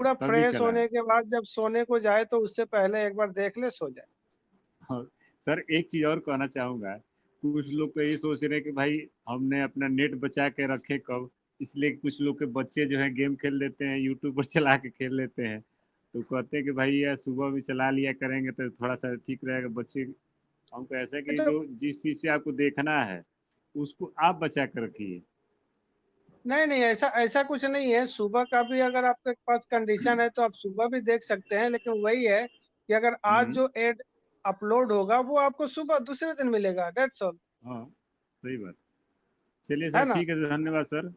पूरा तभी फ्रेश चलाएं। होने के बाद जब सोने को जाए तो उससे पहले एक बार देख ले, सो जाए। और सर एक चीज और कहना चाहूंगा, कुछ लोग तो ये सोच रहे हैं कि भाई हमने अपना नेट बचा के रखे कब, इसलिए कुछ लोग के बच्चे जो है गेम खेल लेते हैं, यूट्यूब पर चला के खेल लेते हैं। तो कहते हैं कि भाई यार सुबह भी चला लिया करेंगे तो थोड़ा सा ठीक रहेगा बच्चे। हमको ऐसा है कि तो जो जिस चीज से आपको देखना है उसको आप बचा कर रखिए। नहीं नहीं, ऐसा ऐसा कुछ नहीं है। सुबह का भी अगर आपके पास कंडीशन है तो आप सुबह भी देख सकते हैं, लेकिन वही है कि अगर आज हम्म। जो एड अपलोड होगा वो आपको सुबह दूसरे दिन मिलेगा, डेट्स ऑल। हाँ सही बात। चलिए है सर ना। ठीक है, धन्यवाद सर।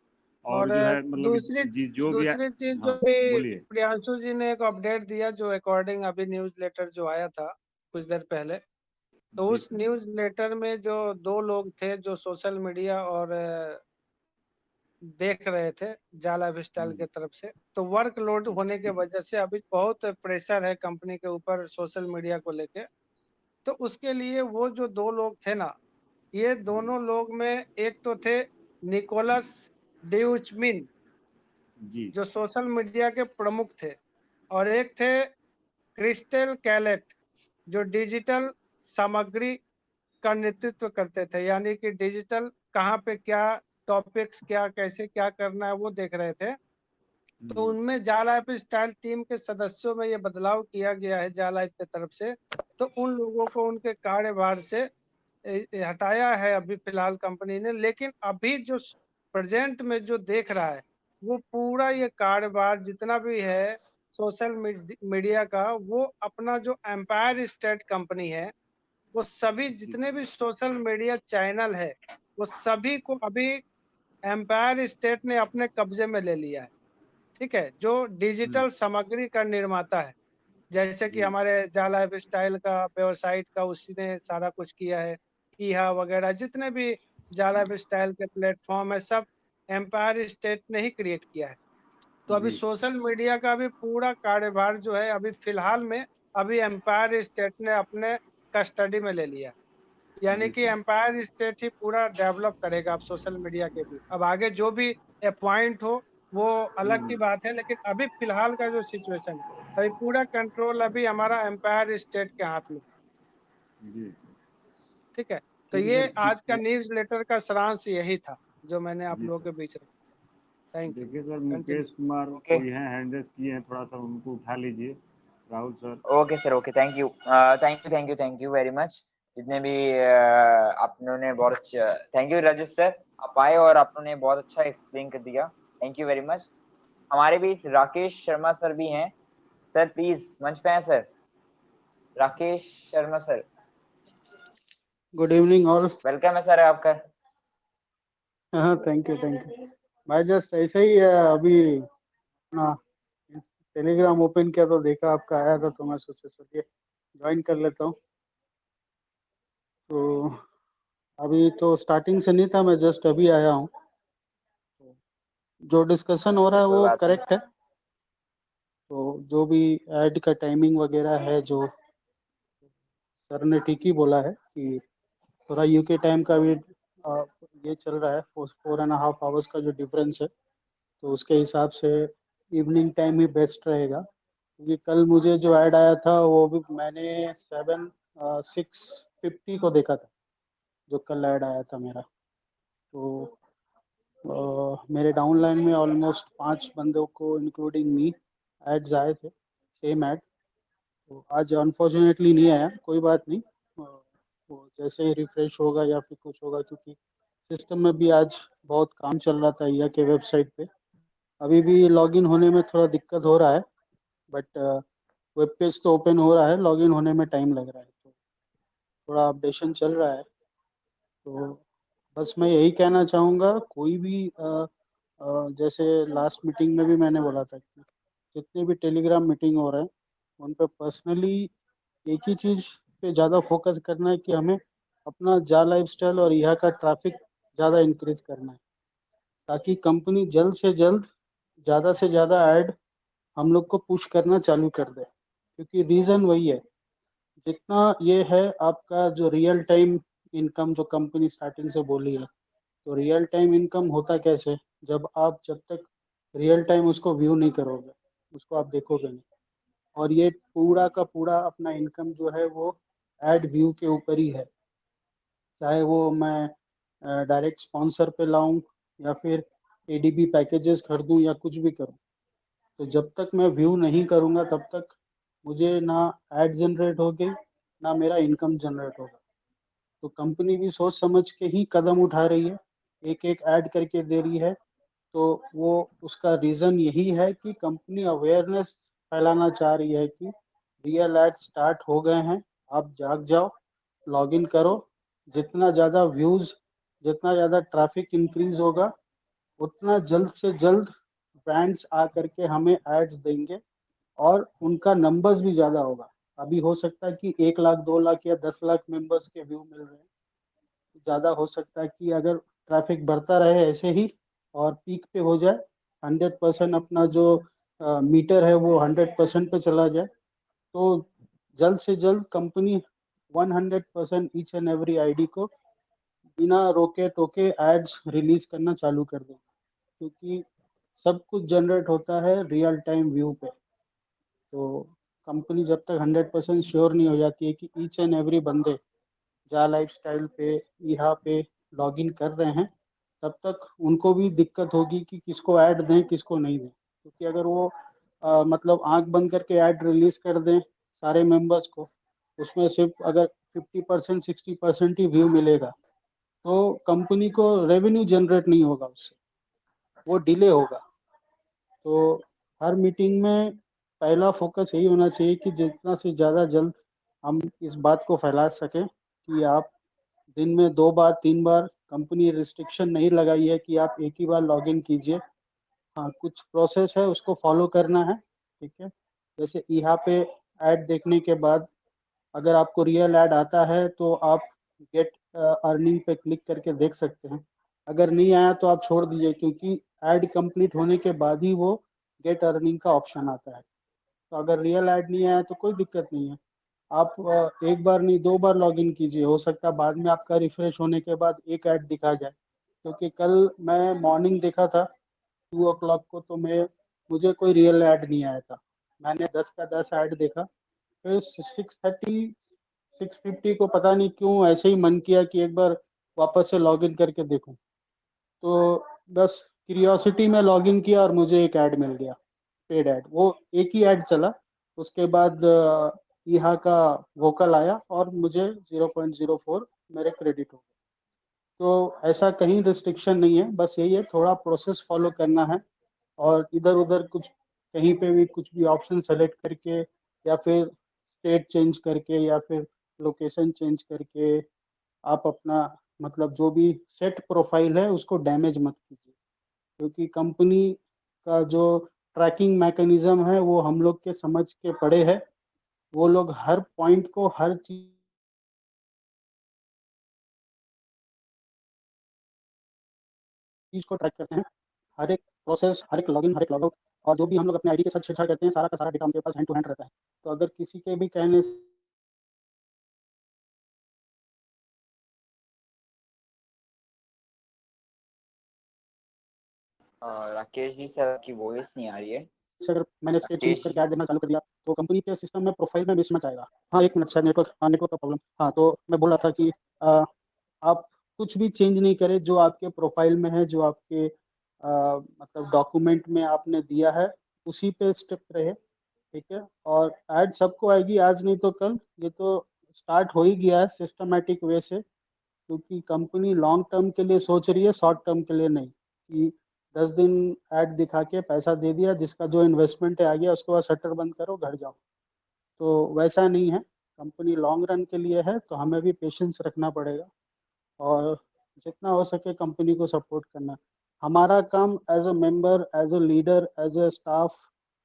और और जो है मतलब दूसरी जी जो भी दूसरी चीज जो हाँ भी बोलिए। प्रियांशु जी ने एक अपडेट दिया, जो अकॉर्डिंग अभी न्यूज लेटर जो आया था कुछ देर पहले, तो जी उस सर। न्यूज लेटर में जो दो लोग थे जो सोशल मीडिया और देख रहे थे जाला लाइफ स्टाइल हम्म। की तरफ से, तो वर्कलोड होने के वजह से अभी बहुत प्रेशर है कंपनी के ऊपर सोशल मीडिया को लेके। तो उसके लिए वो जो दो लोग थे ना, ये जी दोनों लोग में एक तो थे निकोलस डिउचमिन, जी जो सोशल मीडिया के प्रमुख थे, और एक थे क्रिस्टल कैलेट, जो डिजिटल सामग्री का नेतृत्व करते थे, यानी कि डिजिटल कहाँ पे क्या टॉपिक्स, क्या कैसे क्या करना है वो देख रहे थे। तो हम्म, उनमें जा लाइफ स्टाइल टीम के सदस्यों में ये बदलाव किया गया है जा लाइफ की तरफ से। तो उन लोगों को उनके कार्यभार से हटाया है अभी फिलहाल कंपनी ने, लेकिन अभी जो प्रेजेंट में जो देख रहा है, वो पूरा ये कार्यभार जितना भी है सोशल मीडिया का, वो अपना जो एम्पायर स्टेट कंपनी है, वो सभी जी जितने भी सोशल मीडिया चैनल है, वो सभी को अभी एम्पायर स्टेट ने अपने कब्जे में ले लिया है। ठीक है, जो हम्म, डिजिटल सामग्री का निर्माता है, जैसे कि जी हमारे जा लाइफ स्टाइल का वेबसाइट का उसी ने सारा कुछ किया है। ईहा वगैरह जितने भी जा लाइफ स्टाइल के प्लेटफॉर्म है, सब एम्पायर स्टेट ने ही क्रिएट किया है। तो अभी जी सोशल मीडिया का भी पूरा कार्यभार जो है अभी फिलहाल में, अभी एम्पायर स्टेट ने अपने कस्टडी में ले लिया। यानी जी कि सर। एम्पायर स्टेट ही पूरा डेवलप करेगा अब सोशल मीडिया के भी। अब आगे जो भी अपॉइंट हो वो अलग की हम्म, बात है, लेकिन अभी फिलहाल का जो सिचुएशन है, अभी पूरा कंट्रोल अभी हमारा एम्पायर स्टेट के हाथ में। जी ठीक है। तो ठीक है ये सर ठीक आज का है। न्यूज लेटर का सारांश यही था जो मैंने आप जी लोगों सर। के बीच रखा। Thank you. देखिए sir continue. Mukesh Kumar okay कोई हैं हैंड रेस किए हैं, थोड़ा सा उनको उठा लीजिए। Rahul sir. Okay sir, okay, thank you, thank you very much. जितने भी आपने बहुत अच्छा, थैंक यू राजेश सर, आप आए और आपने बहुत अच्छा एक्सप्लेन कर दिया, थैंक यू वेरी मच। हमारे बीच राकेश शर्मा सर भी हैं। सर प्लीज मंच पे हैं sir, Rakesh Sharma sir, good evening all. Welcome है सर आपका। हाँ थैंक यू थैंक यू। मैं जस्ट ऐसे ही अभी अपना टेलीग्राम ओपन किया तो देखा आपका आया था, तो मैं सोचा चलिए ज्वाइन कर लेता हूँ। तो अभी तो स्टार्टिंग से नहीं था, मैं जस्ट अभी आया हूँ। जो डिस्कशन हो रहा ओके, है कोई वो बात नहीं। करेक्ट है। तो जो भी ऐड का टाइमिंग वगैरह है, जो सर ने ठीक ही बोला है कि थोड़ा यूके टाइम का भी ये चल रहा है, 4.5 आवर्स का जो डिफरेंस है, तो उसके हिसाब से इवनिंग टाइम ही बेस्ट रहेगा। क्योंकि कल मुझे जो ऐड आया था वो भी मैंने 6:50 को देखा था, जो कल ऐड आया था मेरा। तो मेरे डाउनलाइन में ऑलमोस्ट 5 बंदों को इंक्लूडिंग मी एड्स आए थे, सेम ऐड। तो आज अनफॉर्चुनेटली नहीं आया, कोई बात नहीं। वो जैसे ही रिफ्रेश होगा या फिर कुछ होगा, क्योंकि सिस्टम में भी आज बहुत काम चल रहा था या के वेबसाइट पे। अभी भी लॉगिन होने में थोड़ा दिक्कत हो रहा है, बट वेब पेज तो ओपन हो रहा है, लॉगिन होने में टाइम लग रहा है, तो थोड़ा अपडेशन चल रहा है। तो बस मैं यही कहना चाहूँगा, कोई भी जैसे लास्ट मीटिंग में भी मैंने बोला था कि जितने भी टेलीग्राम मीटिंग हो रहे हैं उन पे पर्सनली एक ही चीज़ पे ज़्यादा फोकस करना है कि हमें अपना जा लाइफस्टाइल और यहाँ का ट्रैफिक ज़्यादा इंक्रीज करना है, ताकि कंपनी जल्द से जल्द ज़्यादा से ज़्यादा ऐड हम लोग को पुश करना चालू कर दे। क्योंकि रीज़न वही है, जितना ये है आपका जो रियल टाइम इनकम जो कंपनी स्टार्टिंग से बोली है, तो रियल टाइम इनकम होता कैसे, जब तक रियल टाइम उसको व्यू नहीं करोगे। उसको आप देखोगे नहीं। और ये पूरा का पूरा अपना इनकम जो है वो एड व्यू के ऊपर ही है, चाहे वो मैं डायरेक्ट स्पॉन्सर पे लाऊं या फिर एडीबी पैकेजेस खरीदूं या कुछ भी करूं। तो जब तक मैं व्यू नहीं करूंगा तब तक मुझे ना एड जनरेट होगी ना मेरा इनकम जनरेट होगा। तो कंपनी भी सोच समझ के ही कदम उठा रही है, एक एक ऐड करके दे रही है। तो वो उसका रीज़न यही है कि कंपनी अवेयरनेस फैलाना चाह रही है कि रियल एड स्टार्ट हो गए हैं, आप जाग जाओ, लॉगिन करो। जितना ज़्यादा व्यूज़, जितना ज़्यादा ट्रैफिक इंक्रीज होगा, उतना जल्द से जल्द ब्रांड्स आ करके हमें एड्स देंगे और उनका नंबर्स भी ज़्यादा होगा। अभी हो सकता है कि 1 लाख 2 लाख या 10 लाख मेंबर्स के व्यू मिल रहे हैं, ज़्यादा हो सकता है कि अगर ट्रैफिक बढ़ता रहे ऐसे ही और पीक पे हो जाए, 100% अपना जो मीटर है वो 100% पे चला जाए, तो जल्द से जल्द company 100% each and every ID को बिना रोके टोके एड्स रिलीज करना चालू कर दें, क्योंकि सब कुछ जनरेट होता है रियल टाइम व्यू पे। तो कंपनी जब तक 100% श्योर नहीं हो जाती है कि ईच एंड एवरी बंदे जहाँ लाइफस्टाइल पे यहाँ पे लॉगिन कर रहे हैं, तब तक उनको भी दिक्कत होगी कि किसको ऐड दें किसको नहीं दें। क्योंकि अगर वो मतलब आंख बंद करके ऐड रिलीज कर दें सारे मेंबर्स को, उसमें सिर्फ अगर 50% 60% ही व्यू मिलेगा, तो कंपनी को रेवेन्यू जनरेट नहीं होगा, उससे वो डिले होगा। तो हर मीटिंग में पहला फोकस यही होना चाहिए कि जितना से ज़्यादा जल्द हम इस बात को फैला सकें कि आप दिन में 2 बार 3 बार, कंपनी रिस्ट्रिक्शन नहीं लगाई है कि आप एक ही बार लॉगिन कीजिए। हाँ, कुछ प्रोसेस है उसको फॉलो करना है, ठीक है। जैसे यहाँ पे ऐड देखने के बाद अगर आपको रियल ऐड आता है तो आप गेट अर्निंग पे क्लिक करके देख सकते हैं। अगर नहीं आया तो आप छोड़ दीजिए, क्योंकि ऐड कंप्लीट होने के बाद ही वो गेट अर्निंग का ऑप्शन आता है। तो अगर रियल ऐड नहीं आया तो कोई दिक्कत नहीं है, आप एक बार नहीं 2 बार लॉगिन कीजिए, हो सकता है बाद में आपका रिफ्रेश होने के बाद एक ऐड दिखा जाए। क्योंकि कल मैं मॉर्निंग देखा था 2 o'clock को, तो मुझे कोई रियल ऐड नहीं आया था। मैंने 10 का 10 ऐड देखा, फिर 6:30 6:50 को पता नहीं क्यों ऐसे ही मन किया कि एक बार वापस से लॉगिन करके देखूं। तो बस क्यूरियोसिटी में लॉगिन किया और मुझे एक ऐड मिल गया, पेड ऐड। वो एक ही ऐड चला, उसके बाद यहाँ का वोकल आया और मुझे 0.04 मेरे क्रेडिट हो गए। तो ऐसा कहीं रिस्ट्रिक्शन नहीं है, बस यही है थोड़ा प्रोसेस फॉलो करना है। और इधर उधर कुछ कहीं पे भी कुछ भी ऑप्शन सेलेक्ट करके या फिर स्टेट चेंज करके या फिर लोकेशन चेंज करके आप अपना मतलब जो भी सेट प्रोफाइल है उसको डैमेज मत कीजिए। क्योंकि कंपनी का जो ट्रैकिंग मैकेनिज्म है वो हम लोग के समझ के पड़े है। वो लोग हर पॉइंट को, हर चीज़ को ट्रैक करते हैं। हर एक प्रोसेस, हर एक लॉगिन, हर एक लॉगआउट, और जो भी हम लोग अपने आईडी के साथ छेड़छाड़ करते हैं, सारा का सारा डेटा उनके पास हैंड टू हैंड रहता है। तो अगर किसी के भी कहने राकेश जी सर की वॉइस नहीं आ रही है। से अगर मैंने स्टेट चेंज राकेश करके ऐड देना चालू कर दिया तो कंपनी के सिस्टम में प्रोफाइल में मिसमैच आएगा। हाँ, एक मिनट, शायद नेटवर्क का प्रॉब्लम। हाँ, तो मैं बोल रहा था कि आप कुछ भी चेंज नहीं करें, जो आपके प्रोफाइल में है, जो आपके मतलब डॉक्यूमेंट में आपने दिया है, उसी पे स्टिक रहे, ठीक है। और ऐड सबको आएगी, आज नहीं तो कल। ये तो स्टार्ट हो ही गया है सिस्टमेटिक वे से, क्योंकि कंपनी लॉन्ग टर्म के लिए सोच रही है, शॉर्ट टर्म के लिए नहीं कि 10 दिन ऐड दिखा के पैसा दे दिया, जिसका जो इन्वेस्टमेंट है आ गया, उसके बाद शटर बंद करो घर जाओ। तो वैसा नहीं है, कंपनी लॉन्ग रन के लिए है, तो हमें भी पेशेंस रखना पड़ेगा और जितना हो सके कंपनी को सपोर्ट करना। हमारा काम as a member, as a leader, as a staff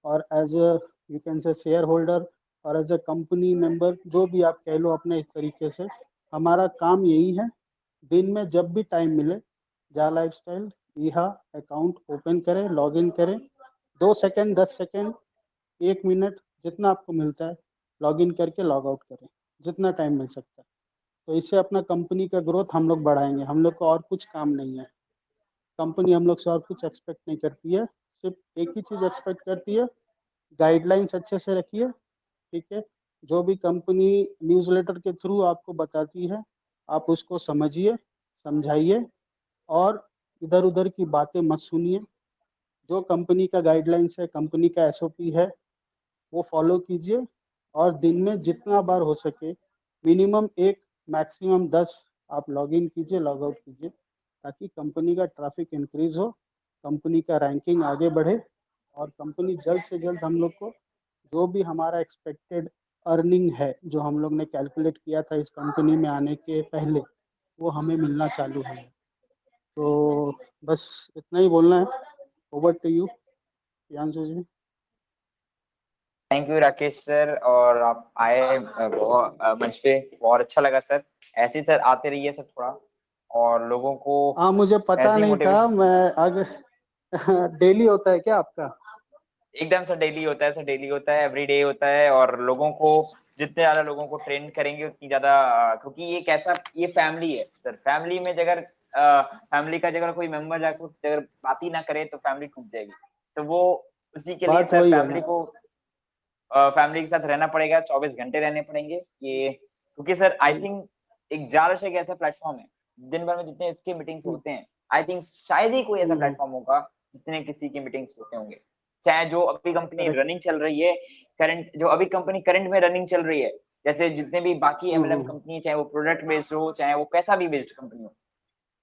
और as a you can say share holder और एज अ कंपनी मेंबर, जो भी आप कह लो अपने तरीके से, हमारा काम यही है, दिन में जब भी टाइम मिले जा लाइफस्टाइल यहाँ अकाउंट ओपन करें, लॉगिन करें, 2 सेकंड 10 सेकंड 1 मिनट जितना आपको मिलता है, लॉगिन करके लॉग आउट करें, जितना टाइम मिल सकता है। तो इससे अपना कंपनी का ग्रोथ हम लोग बढ़ाएंगे। हम लोग को और कुछ काम नहीं है, कंपनी हम लोग से और कुछ एक्सपेक्ट नहीं करती है, सिर्फ एक ही चीज़ एक्सपेक्ट करती है गाइडलाइंस अच्छे से रखिए, ठीक है। जो भी कंपनी न्यूज़लेटर के थ्रू आपको बताती है, आप उसको समझिए, समझाइए और इधर उधर की बातें मत सुनिए। जो कंपनी का गाइडलाइंस है, कंपनी का एसओपी है, वो फॉलो कीजिए और दिन में जितना बार हो सके मिनिमम 1 मैक्सिमम 10 आप लॉगिन कीजिए, लॉग आउट कीजिए, ताकि कंपनी का ट्रैफिक इंक्रीज हो, कंपनी का रैंकिंग आगे बढ़े और कंपनी जल्द से जल्द हम लोग को जो भी हमारा एक्सपेक्टेड अर्निंग है, जो हम लोग ने कैलकुलेट किया था इस कंपनी में आने के पहले, वो हमें मिलना चालू है। तो बस इतना ही बोलना है। Over to you Priyanshu ji. Thank you Rakesh sir, और आप आए मंच पे, बहुत अच्छा लगा सर। ऐसे ही सर आते रहिए सर थोड़ा, और लोगों को हाँ, मुझे पता ऐसे ही नहीं था, मोटिवेशन। मैं अगर डेली होता है क्या आपका? एकदम सर डेली होता है सर, डेली होता है, एवरी डे होता है। और लोगों को जितने ज्यादा लोगों को ट्रेन करेंगे उतनी ज्यादा, क्योंकि ये कैसा, ये फैमिली है सर। फैमिली में अगर फैमिली का अगर कोई मेंबर जाकर अगर बात ही ना करे तो फैमिली टूट जाएगी। तो वो उसी के लिए बात सर वही है फैमिली ना। को फैमिली के साथ रहना पड़ेगा, 24 घंटे रहने पड़ेंगे ये। क्योंकि सर आई थिंक एक जालश एक ऐसा प्लेटफॉर्म है, दिन भर में जितने इसके मीटिंग्स होते हैं, आई थिंक शायद ही कोई ऐसा प्लेटफॉर्म होगा जितने किसी के मीटिंग्स होते होंगे। चाहे जो अभी कंपनी करेक्ट। रनिंग चल रही है, करंट जो अभी कंपनी करंट में रनिंग चल रही है, जैसे जितने भी बाकी एमएलएम कंपनी है, चाहे वो प्रोडक्ट बेस्ड हो, चाहे वो कैसा भी बेस्ड कंपनी हो,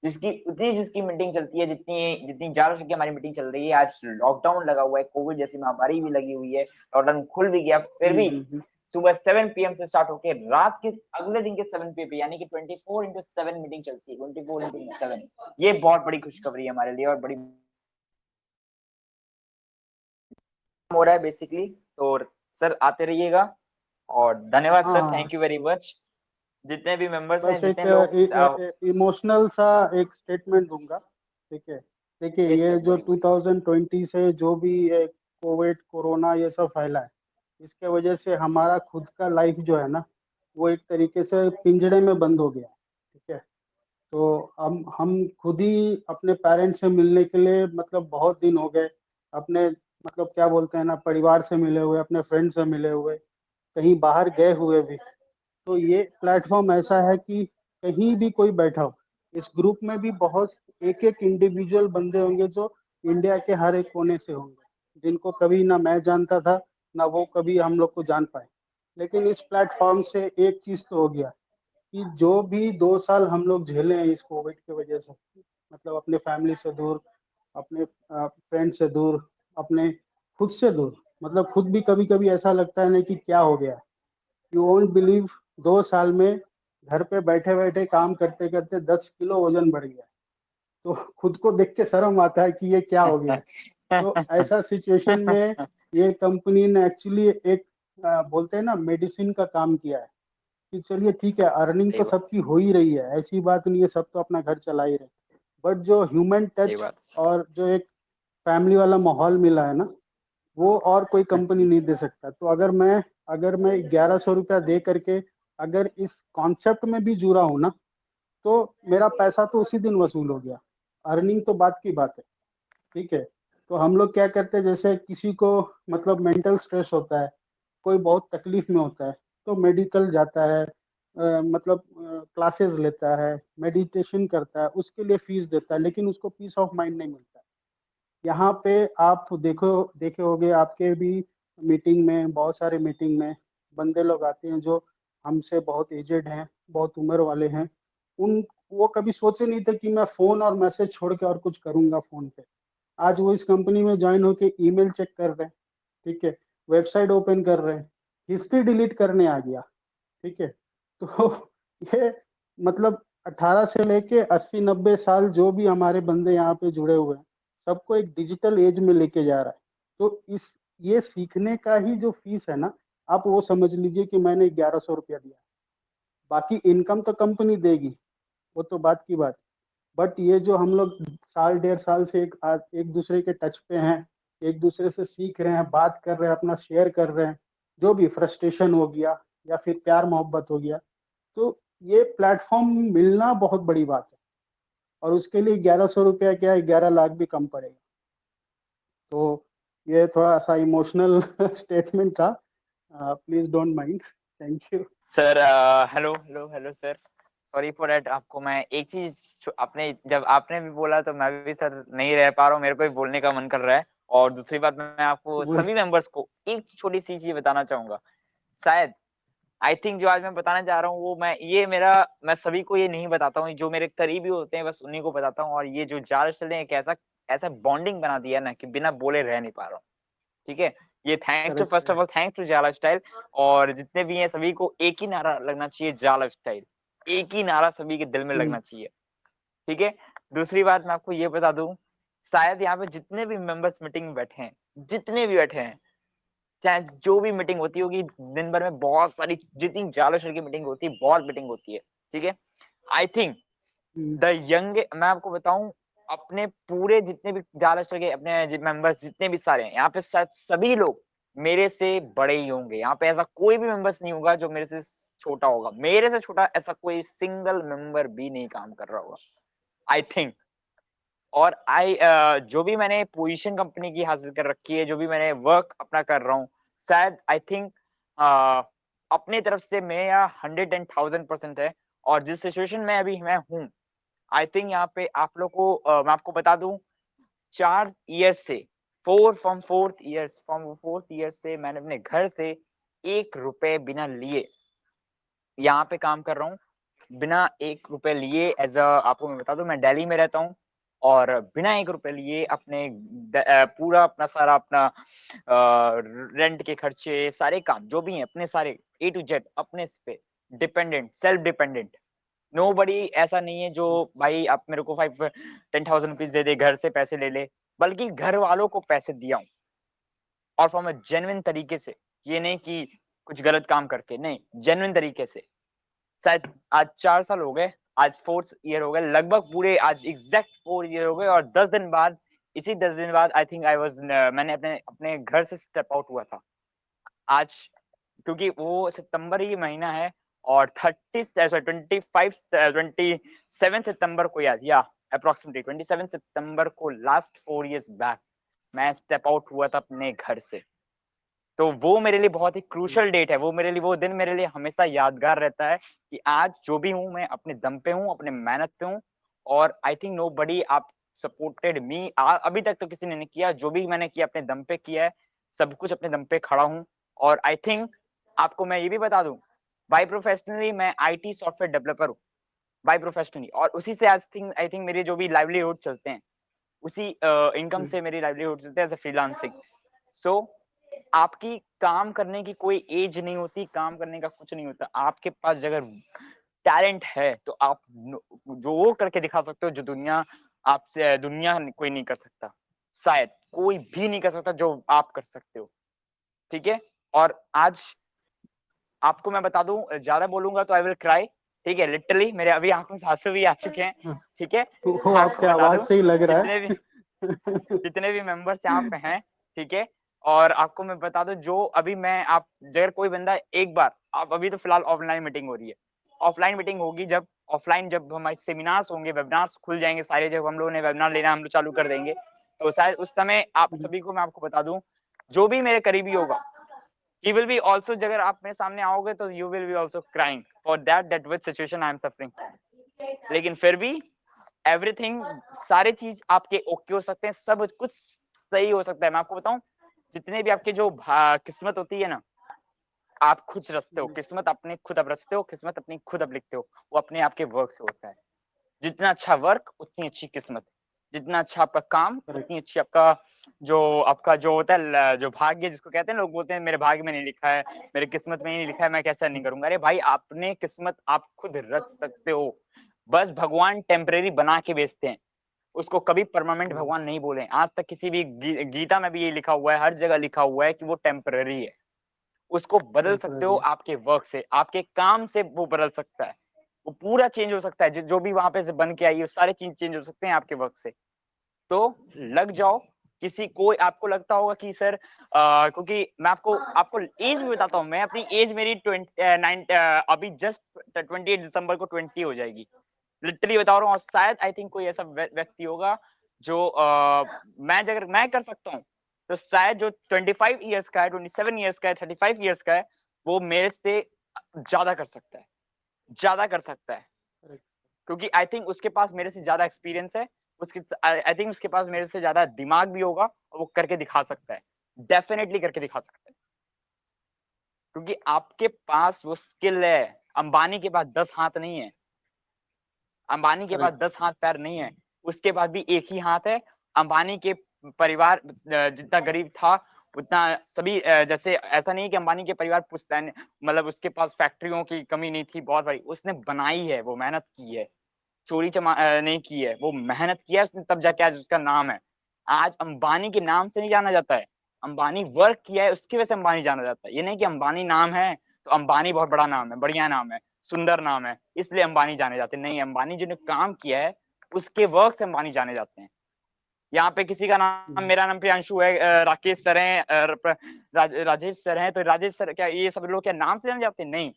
जिसकी मीटिंग चलती है, जितनी जितनी ज्यादा की हमारी मीटिंग चल रही है। आज लॉकडाउन लगा हुआ है, कोविड जैसी महामारी भी लगी हुई है, लॉकडाउन खुल भी गया, फिर भी सुबह 7 PM से स्टार्ट होकर रात के अगले दिन के 7 PM यानी कि 24/7 मीटिंग चलती है, 24/7। ये बहुत बड़ी खुशखबरी है हमारे लिए, और बड़ी हो रहा है बेसिकली। तो सर आते रहिएगा, और धन्यवाद सर, हाँ, थैंक यू वेरी मच। जितने भी मेंबर्स हैं, बस जितने लोग एक इमोशनल सा एक स्टेटमेंट दूंगा, ठीक है। देखिए, यस ये सर, जो बोलिए बोलिए। 2020 से जो भी ये कोविड कोरोना ये सब फैला है, इसके वजह से हमारा खुद का लाइफ जो है ना, वो एक तरीके से पिंजड़े में बंद हो गया, ठीक है। तो हम खुद ही अपने पेरेंट्स से मिलने के लिए मतलब बहुत दिन हो गए, अपने मतलब क्या बोलते हैं ना, परिवार से मिले हुए, अपने फ्रेंड से मिले हुए, कहीं बाहर गए हुए भी। तो ये प्लेटफॉर्म ऐसा है कि कहीं भी कोई बैठा हो, इस ग्रुप में भी बहुत एक एक इंडिविजुअल बंदे होंगे जो इंडिया के हर एक कोने से होंगे, जिनको कभी ना मैं जानता था, ना वो कभी हम लोग को जान पाए। लेकिन इस प्लेटफॉर्म से एक चीज तो हो गया कि जो भी 2 साल हम लोग झेले हैं इस कोविड की वजह से, मतलब अपने फैमिली से दूर, अपने फ्रेंड से दूर, अपने खुद से दूर, मतलब खुद भी कभी कभी ऐसा लगता है ना कि क्या हो गया। यू वोंट बिलीव, 2 साल में घर पे बैठे बैठे काम करते करते 10 किलो वजन बढ़ गया। तो खुद को देख के शर्म आता है कि ये क्या हो गया है। तो ऐसा सिचुएशन में ये कंपनी ने एक्चुअली एक बोलते हैं ना, मेडिसिन का काम किया है कि चलिए ठीक है, अर्निंग सही तो बात, सबकी हो ही रही है, ऐसी बात नहीं है, सब तो अपना घर चला ही रहे, बट जो ह्यूमन सही टच बात। और जो एक फैमिली वाला माहौल मिला है ना, वो और कोई कंपनी नहीं दे सकता। तो अगर मैं 1100 रुपया दे करके अगर इस कॉन्सेप्ट में भी जुड़ा हूँ ना, तो मेरा पैसा तो उसी दिन वसूल हो गया। अर्निंग तो बात की बात है, ठीक है। तो हम लोग क्या करते हैं, जैसे किसी को मतलब मेंटल स्ट्रेस होता है, कोई बहुत तकलीफ में होता है, तो मेडिकल जाता है, मतलब क्लासेस लेता है, मेडिटेशन करता है, उसके लिए फीस देता है, लेकिन उसको पीस ऑफ माइंड नहीं मिलता। यहाँ पे आप देखे होंगे, आपके भी मीटिंग में, बहुत सारे मीटिंग में बंदे लोग आते हैं जो हमसे बहुत एजेड हैं, बहुत उम्र वाले हैं। उन वो कभी सोचे नहीं थे कि मैं फ़ोन और मैसेज छोड़ के और कुछ करूँगा फ़ोन पे। आज वो इस कंपनी में ज्वाइन होके ईमेल चेक कर रहे हैं, ठीक है, वेबसाइट ओपन कर रहे हैं, हिस्ट्री डिलीट करने आ गया, ठीक है। तो ये मतलब 18 से लेके 80-90 साल जो भी हमारे बंदे यहाँ पे जुड़े हुए हैं, सबको एक डिजिटल एज में लेके जा रहा है। तो इस ये सीखने का ही जो फीस है ना, आप वो समझ लीजिए कि मैंने 1100 रुपया दिया। बाकी इनकम तो कंपनी देगी, वो तो बात की बात। बट ये जो हम लोग साल 1.5 साल से एक दूसरे के टच पे हैं, एक दूसरे से सीख रहे हैं, बात कर रहे हैं, अपना शेयर कर रहे हैं, जो भी फ्रस्ट्रेशन हो गया या फिर प्यार मोहब्बत हो गया, तो ये प्लेटफॉर्म मिलना बहुत बड़ी बात है। और उसके लिए 1100 रुपया क्या है, 11 लाख भी कम पड़ेगा। तो ये थोड़ा सा इमोशनल स्टेटमेंट था, please don't mind. Thank you sir. Hello hello hello sir, sorry for that. आपको मैं एक चीज, आपने जब आपने भी बोला तो मैं भी सर नहीं रह पा रहा हूँ, मेरे को भी बोलने का मन कर रहा है। और दूसरी बात, मैं आपको सभी मेंबर्स को एक छोटी सी चीज बताना चाहूंगा। शायद आई थिंक जो आज मैं बताना चाह रहा हूँ वो मैं सभी को ये नहीं बताता हूँ, जो मेरे करीबी होते हैं बस उन्हीं को बताता हूँ। और ये जो जाल ने एक ऐसा ऐसा बॉन्डिंग बना दिया ना कि बिना बोले रह नहीं पा रहा हूँ। ठीक है, ये thanks to, first of all thanks to जा लाइफस्टाइल। और जितने भी हैं सभी को एक ही नारा लगना चाहिए, जा लाइफस्टाइल। एक ही नारा सभी के दिल में लगना चाहिए। ठीक है, दूसरी बात मैं आपको ये बता दूं, शायद यहाँ पे जितने भी मेंबर्स मीटिंग में बैठे हैं, जितने भी बैठे हैं, चाहे जो भी मीटिंग होती होगी दिन भर में, बहुत सारी जितनी जालोशर की मीटिंग होती है, बहुत मीटिंग होती है। ठीक है, आई थिंक द यंग, मैं आपको बताऊं, अपने पूरे जितने भी जालोशर के अपने मेंबर्स जितने भी सारे हैं यहाँ पे, सभी लोग मेरे से बड़े ही होंगे। यहाँ पे ऐसा कोई भी मेंबर्स नहीं होगा जो मेरे से छोटा होगा। मेरे से छोटा ऐसा कोई सिंगल मेंबर भी नहीं काम कर रहा होगा, आई थिंक। और जो भी मैंने पोजीशन कंपनी की हासिल कर रखी है, जो भी मैंने वर्क अपना कर रहा हूँ, शायद आई थिंक अपनी तरफ से मेरा 100 and 1000% है। और जिस सिचुएशन में अभी मैं हूँ, आई थिंक यहाँ पे आप लोग को मैं आपको बता दूं, 4 ईयर से, फोर्थ ईयर से मैंने अपने घर से 1 रुपए बिना लिए यहाँ पे काम कर रहा हूँ। बिना 1 रुपए लिए, आपको मैं बता दूं, मैं दिल्ली में रहता हूँ। और बिना 1 रुपए लिए अपने पूरा अपना सारा अपना रेंट के खर्चे, सारे काम जो भी हैं अपने, सारे A to Z अपने पे डिपेंडेंट, सेल्फ डिपेंडेंट। नोबडी ऐसा नहीं है जो भाई आप मेरे को 10,000 रुपीज दे दे, घर से पैसे ले ले, बल्कि घर वालों को पैसे दिया हूँ। और फ्रॉम अ जेन्युइन तरीके से, ये नहीं कि कुछ गलत काम करके, नहीं, जेन्युइन तरीके से। शायद आज 4 साल हो गए, आज 4th ईयर हो गए लगभग पूरे, आज एग्जैक्ट 4 ईयर हो गए। और 10 दिन बाद, इसी 10 दिन बाद आई थिंक मैंने अपने अपने घर से स्टेप आउट हुआ था आज, क्योंकि वो सितंबर ही महीना है। और 27 सितंबर को, याद या अप्रोक्सीमेटली 27 सितंबर को, लास्ट 4 ईयर्स बैक मैं स्टेप आउट हुआ था अपने घर से। तो वो मेरे लिए बहुत ही क्रूशल डेट है, वो मेरे लिए, वो दिन मेरे लिए हमेशा यादगार रहता है कि आज जो भी हूँ मैं अपने दम पे हूँ, अपने मेहनत पे हूँ। और आई थिंक नो बडी आप सपोर्टेड मी, अभी तक तो किसी ने नहीं किया। जो भी मैंने किया अपने दम पे किया है, सब कुछ अपने दम पे खड़ा हूँ। और आई थिंक आपको मैं ये भी बता दूं, बाय प्रोफेशनली मैं IT सॉफ्टवेयर डेवलपर हूँ, बाय प्रोफेशनली। और उसी से आई थिंक मेरे जो भी लाइवलीहुड चलते हैं, उसी इनकम से मेरी लाइवलीहुड चलते हैं एज अ फ्रीलांसिंग। सो आपकी काम करने की कोई एज नहीं होती, काम करने का कुछ नहीं होता। आपके पास अगर टैलेंट है तो आप जो वो करके दिखा सकते हो, जो दुनिया कोई नहीं कर सकता, शायद कोई भी नहीं कर सकता जो आप कर सकते हो। ठीक है, और आज आपको मैं बता दूं, ज्यादा बोलूंगा तो आई विल क्राई। ठीक है, लिटरली मेरे अभी आंखों से आंसू भी आ चुके हैं। ठीक है, वो आपको आपके बता आवाज दूं, से ही लग रहा जितने भी है। जितने भी मेंबर्स यहाँ पे हैं, ठीक है। और आपको मैं बता दूं, जो अभी मैं आप अगर कोई बंदा एक बार, आप अभी तो फिलहाल ऑफलाइन मीटिंग हो रही है, ऑफलाइन मीटिंग होगी जब, ऑफलाइन जब हमारे सेमिनार्स होंगे, वेबिनार्स खुल जाएंगे सारे, जब हम लोगों ने वेबिनार लेना हम लोग चालू कर देंगे, तो शायद उस समय आप सभी को मैं आपको बता दूं, जो भी मेरे करीबी होगा, he will be also, अगर आप मेरे सामने आओगे तो you will be also crying for that which situation I am suffering from। लेकिन फिर भी एवरीथिंग, सारे चीज आपके ओके हो सकते हैं, सब कुछ सही हो सकता है। मैं आपको बताऊं, जितने भी आपके जो किस्मत होती है ना, आप खुद रचते हो किस्मत, अपने खुद आप रचते हो किस्मत, अपनी खुद आप लिखते हो, वो अपने आपके वर्क से होता है। जितना अच्छा वर्क उतनी अच्छी किस्मत, जितना अच्छा आपका काम उतनी अच्छी आपका जो होता है जो भाग्य जिसको कहते हैं, लोग बोलते हैं मेरे भाग्य में नहीं लिखा है, मेरे किस्मत में नहीं लिखा है, मैं कैसा नहीं करूंगा। अरे भाई, आपने किस्मत आप खुद रच सकते हो, बस भगवान टेम्परेरी बना के बेचते हैं, उसको कभी परमानेंट भगवान नहीं बोले आज तक। किसी भी गीता में भी ये लिखा हुआ है, हर जगह लिखा हुआ है कि वो टेम्परेरी है। उसको बदल सकते हो आपके वर्क से, आपके काम से वो बदल सकता है, वो पूरा चेंज हो सकता है। जो भी वहां पे से बन के आई है सारे चीज चेंज हो सकते हैं आपके वर्क से। तो लग जाओ। किसी को आपको लगता होगा कि सर क्योंकि मैं आपको आपको एज भी बताता हूँ, मैं अपनी एज मेरी 29 अभी जस्ट 28 दिसंबर को 20 हो जाएगी, लिटरली बता रहा हूँ। और शायद आई थिंक कोई ऐसा व्यक्ति होगा जो मैं कर सकता हूँ तो शायद जो 25 ईयर्स का है, 27 ईयर्स का है, 35 ईयर्स का है, वो मेरे से ज्यादा कर सकता है, ज्यादा कर सकता है, क्योंकि आई थिंक उसके पास मेरे से ज्यादा एक्सपीरियंस है, उसके आई थिंक उसके पास मेरे से ज्यादा दिमाग भी होगा और वो करके दिखा सकता है, डेफिनेटली करके दिखा सकता है, क्योंकि आपके पास वो स्किल है। अंबानी के पास 10 हाथ नहीं है, अंबानी के पास 10 हाथ पैर नहीं है, उसके पास भी एक ही हाथ है। अंबानी के परिवार जितना गरीब था उतना सभी जैसे ऐसा नहीं कि अंबानी के परिवार पुश्तैनी, मतलब उसके पास फैक्ट्रियों की कमी नहीं थी बहुत बड़ी, उसने बनाई है, वो मेहनत की है, चोरी नहीं की है, वो मेहनत किया उसने, तब जाके आज उसका नाम है। आज अंबानी के नाम से नहीं जाना जाता है, अंबानी वर्क किया है उसकी वजह से अंबानी जाना जाता है। ये नहीं कि अंबानी नाम है तो अंबानी बहुत बड़ा नाम है, बढ़िया नाम है, सुंदर नाम है, इसलिए अंबानी जाने जाते हैं। नहीं, अंबानी जिन्होंने काम किया है उसके वर्क से अंबानी जाने जाते हैं। यहाँ पे किसी का नाम, मेरा नाम प्रियांशु है, राकेश सर हैं, राजेश सर हैं, तो राजेश सर क्या ये सब लोग क्या नाम से जाने जाते हैं? नहीं,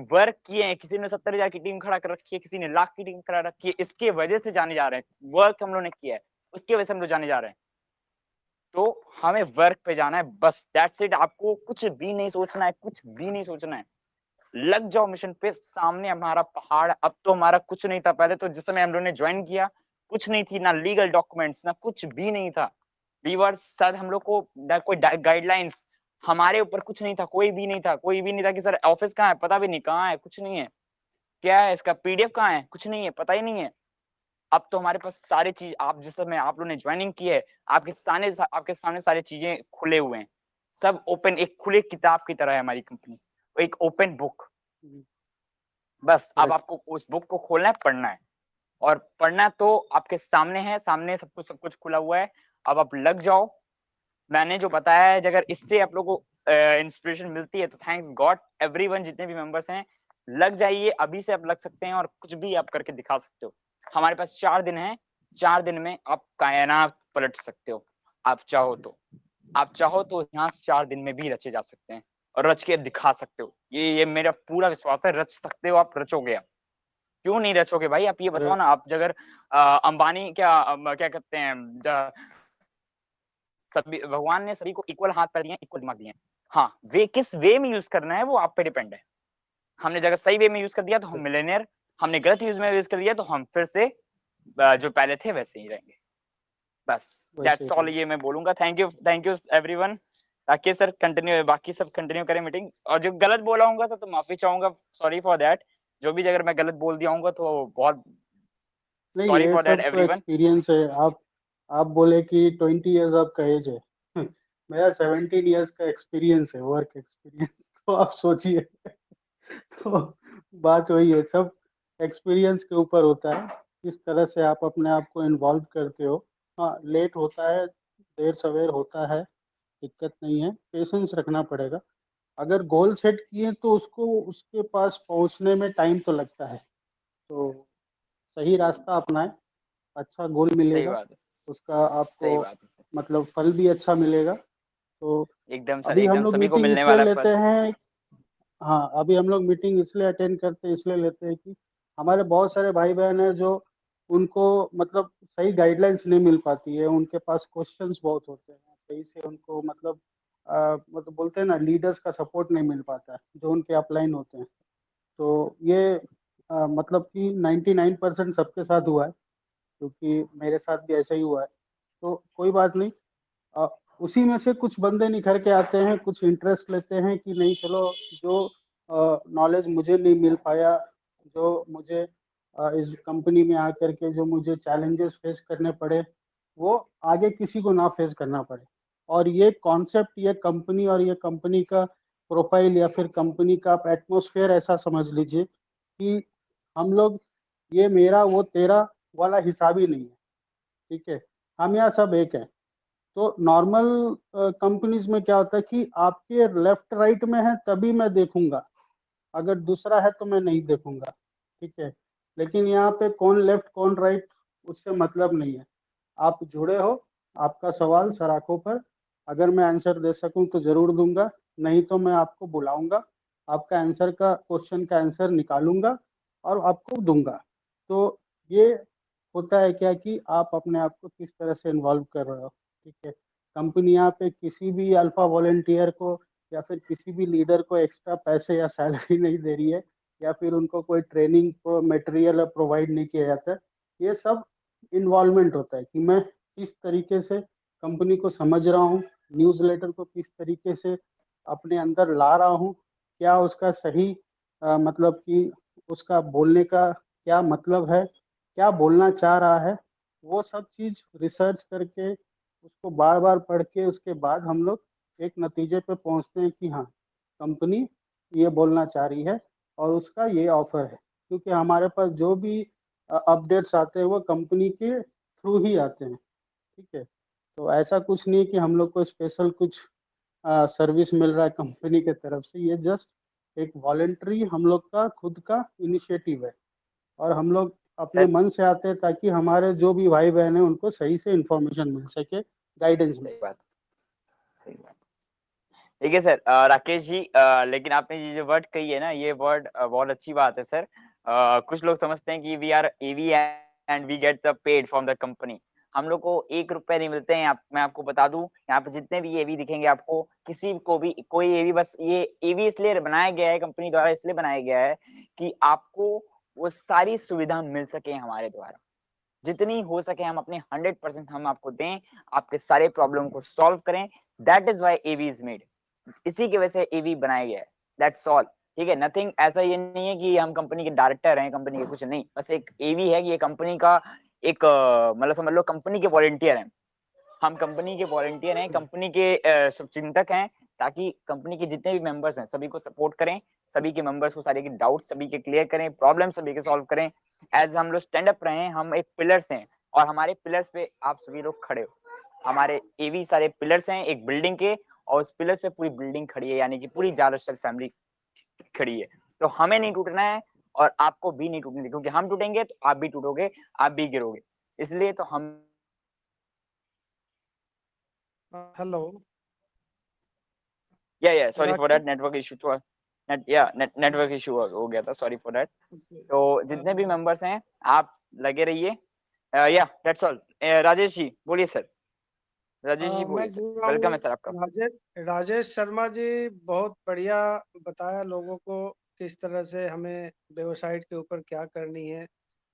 वर्क किए हैं। किसी ने 70,000 की टीम खड़ा कर रखी है, किसी ने लाख की टीम खड़ा रखी है, इसके वजह से जाने जा रहे हैं। वर्क हम लोग ने किया है, उसकी वजह से हम लोग जाने जा रहे हैं। तो हमें वर्क पे जाना है, बस दैट्स इट। आपको कुछ भी नहीं सोचना है, कुछ भी नहीं सोचना है, लग जाओ मिशन पे। सामने हमारा पहाड़, अब तो हमारा कुछ नहीं था। पहले तो जिस समय हम लोग ने ज्वाइन किया कुछ नहीं थी, ना लीगल डॉक्यूमेंट्स, ना कुछ भी नहीं था। वीवर शायद हम लोग को कोई गाइडलाइंस, हमारे ऊपर कुछ नहीं था, कोई भी नहीं था, कोई भी नहीं था कि सर ऑफिस कहाँ है, पता भी नहीं कहाँ है, कुछ नहीं है, क्या है इसका पीडीएफ कहाँ है, कुछ नहीं है, पता ही नहीं है। अब तो हमारे पास सारी चीज, आप जिस समय आप लोगों ने ज्वाइनिंग की है, आपके सामने सारी चीजें खुले हुए हैं, सब ओपन, एक खुले किताब की तरह है हमारी कंपनी, एक ओपन बुक। बस अब आपको उस बुक को खोलना है, पढ़ना है, और पढ़ना तो आपके सामने है, सामने सब कुछ खुला हुआ है। अब आप लग जाओ। मैंने जो बताया है, अगर इससे आप लोगों को इंस्पिरेशन मिलती है तो थैंक्स गॉड। एवरीवन, जितने भी मेंबर्स हैं, लग जाइए, अभी से आप लग सकते हैं और कुछ भी आप करके दिखा सकते हो। हमारे पास 4 दिन है, 4 दिन में आप कायनात पलट सकते हो। आप चाहो तो, यहाँ 4 दिन में भी रचे जा सकते हैं और रच के दिखा सकते हो। ये मेरा पूरा विश्वास है, रच सकते हो, आप रचोगे। आप क्यों नहीं रचोगे भाई? आप ये बताओ ना। आप अगर अंबानी क्या कहते हैं, सभी भगवान ने सभी को इक्वल हाथ पैर दिए, इक्वल दिमाग दिए। हाँ, वे किस वे में यूज करना है वो आप पे डिपेंड है। हमने अगर सही वे में यूज कर दिया तो हम मिलेनियर, हमने गलत यूज में यूज कर दिया तो हम फिर से जो पहले थे वैसे ही रहेंगे। बस दैट्स ऑल ये मैं बोलूंगा। Thank you everyone. Rakesh sir continue, बाकी सब कंटिन्यू करें मीटिंग। और जो गलत बोला हूँ सर तो माफी चाहूंगा, सॉरी फॉर दैट। जो भी अगर मैं गलत बोल दिया हूँ तो बहुत नहीं, सॉरी ये फॉर दैट सब तो एवरीवन। एक्सपीरियंस है। आप बोले कि 20 इयर्स आपका एज है मेरा 17 इयर्स का एक्सपीरियंस है, वर्क एक्सपीरियंस तो आप सोचिए तो बात वही है, सब एक्सपीरियंस के ऊपर होता है, किस तरह से आप अपने आप को इन्वॉल्व करते हो। हाँ, लेट होता है, देर सवेर होता है, दिक्कत नहीं है, पेशेंस रखना पड़ेगा। अगर गोल सेट किए तो उसको उसके पास पहुंचने में टाइम तो लगता है, तो सही रास्ता अपनाएं, अच्छा गोल सही मिलेगा, बात है, उसका आपको सही बात है, मतलब फल भी अच्छा मिलेगा। तो एकदम सर, अभी हम एकदम लोग सभी को मीटिंग मिलने इसलिए वाला लेते फल। हैं, हाँ, अभी हम लोग मीटिंग इसलिए अटेंड करते इसलिए लेते हैं कि हमारे बहुत सारे भाई बहन हैं जो उनको मतलब सही गाइडलाइंस नहीं मिल पाती है, उनके पास क्वेश्चंस बहुत होते हैं, सही से उनको मतलब मतलब बोलते हैं ना, लीडर्स का सपोर्ट नहीं मिल पाता है जो उनके अपलाइन होते हैं। तो ये मतलब कि 99% सबके साथ हुआ है, क्योंकि मेरे साथ भी ऐसा ही हुआ है। तो कोई बात नहीं, अ, उसी में से कुछ बंदे निखर के आते हैं, कुछ इंटरेस्ट लेते हैं कि नहीं चलो, जो नॉलेज मुझे नहीं मिल पाया, जो मुझे इस कंपनी में आकर के जो मुझे चैलेंजेस फेस करने पड़े, वो आगे किसी को ना फेस करना पड़े। और ये कॉन्सेप्ट, ये कंपनी और ये कंपनी का प्रोफाइल या फिर कंपनी का आप एटमोसफेयर ऐसा समझ लीजिए कि हम लोग, ये मेरा वो तेरा वाला हिसाब ही नहीं है, ठीक है, हम यहाँ सब एक हैं। तो नॉर्मल कंपनीज में क्या होता है कि आपके लेफ्ट राइट में है तभी मैं देखूंगा, अगर दूसरा है तो मैं नहीं देखूंगा, ठीक है। लेकिन यहाँ पे कौन लेफ्ट कौन राइट, उससे मतलब नहीं है। आप जुड़े हो, आपका सवाल सराखों पर, अगर मैं आंसर दे सकूं तो जरूर दूंगा, नहीं तो मैं आपको बुलाऊंगा, आपका आंसर का क्वेश्चन का आंसर निकालूंगा और आपको दूंगा। तो ये होता है क्या कि आप अपने आप को किस तरह से इन्वॉल्व कर रहे हो, ठीक है। कंपनी यहाँ पे किसी भी अल्फा वॉलंटियर को या फिर किसी भी लीडर को एक्स्ट्रा पैसे या सैलरी नहीं दे रही है, या फिर उनको कोई ट्रेनिंग को मटेरियल प्रोवाइड नहीं किया जाता है। ये सब इन्वॉल्वमेंट होता है कि मैं किस तरीके से कंपनी को समझ रहा हूँ, न्यूज़लेटर को किस तरीके से अपने अंदर ला रहा हूँ, क्या उसका सही मतलब कि उसका बोलने का क्या मतलब है, क्या बोलना चाह रहा है, वो सब चीज़ रिसर्च करके उसको बार बार पढ़ के उसके बाद हम लोग एक नतीजे पे पहुंचते हैं कि हाँ, कंपनी ये बोलना चाह रही है और उसका ये ऑफर है। क्योंकि हमारे पास जो भी अपडेट्स आते हैं वो कंपनी के थ्रू ही आते हैं, ठीक है। तो ऐसा कुछ नहीं है कि हम लोग को स्पेशल कुछ सर्विस मिल रहा है कंपनी के तरफ से। ये जस्ट एक वॉलंटरी हम लोग का खुद का इनिशिएटिव है और हम लोग अपने सर मन से आते हैं ताकि हमारे जो भी भाई बहन है उनको सही से इंफॉर्मेशन मिल सके, गाइडेंस मिल सही बात, सही बात। ठीक है सर। राकेश जी, लेकिन आपने ये जो वर्ड कही है ना, ये वर्ड बहुत अच्छी बात है सर। कुछ लोग समझते हैं कि we are AV and we get the paid from the company. हम लोग को 1 रुपए नहीं मिलते हैं। मैं आपको बता दूं, यहाँ पे जितने भी एवी दिखेंगे आपको, किसी को भी कोई एवी, बस ये एवी इसलिए बनाया गया है, कंपनी द्वारा इसलिए बनाया गया है कि आपको वो सारी सुविधा मिल सके हमारे द्वारा। जितनी हो सके हम अपने 100% हम आपको दें, आपके सारे प्रॉब्लम को सॉल्व करें। That is why AV is made. इसी की वजह से एवी बनाया गया है, दैट्स ऑल। ठीक है, नथिंग। ऐसा ये नहीं है कि हम कंपनी के डायरेक्टर हैं, कंपनी के कुछ नहीं, बस एक एवी है कि ये कंपनी का एक मतलब समझ लो कंपनी के वॉलंटियर हैं। हम कंपनी के वॉलंटियर हैं, कंपनी के शुभचिंतक हैं, ताकि कंपनी के जितने भी मेंबर्स हैं सभी को सपोर्ट करें, सभी के मेंबर्स को सारे के डाउट सभी के क्लियर करें, प्रॉब्लम सभी के सॉल्व करें। एज हम लोग स्टैंड अप रहे हैं, हम एक पिलर्स हैं और हमारे पिलर्स पे आप सभी लोग खड़े हो। हमारे एवी सारे पिलर्स हैं एक बिल्डिंग के, और उस पिलर्स पे पूरी बिल्डिंग खड़ी है, यानी कि पूरी जारस्टल फैमिली खड़ी है। तो हमें नहीं टूटना है और आपको भी नहीं टूटने, क्योंकि हम टूटेंगे तो आप भी टूटोगे, आप भी गिरोगे। इसलिए तो हम हेलो या sorry for Rakesh. That, network issue तो नेटवर्क इशू हो गया था, सॉरी फॉर दैट। तो जितने भी मेंबर्स हैं आप लगे रहिए। या दैट्स ऑल। राजेश जी बोलिए सर, राजेश जी मैं बोलिए सर, बोल रहा वेलकम है हूँ, सर आपका। राजेश शर्मा जी बहुत बढ़िया बताया लोगों को किस तरह से हमें वेबसाइट के ऊपर क्या करनी है,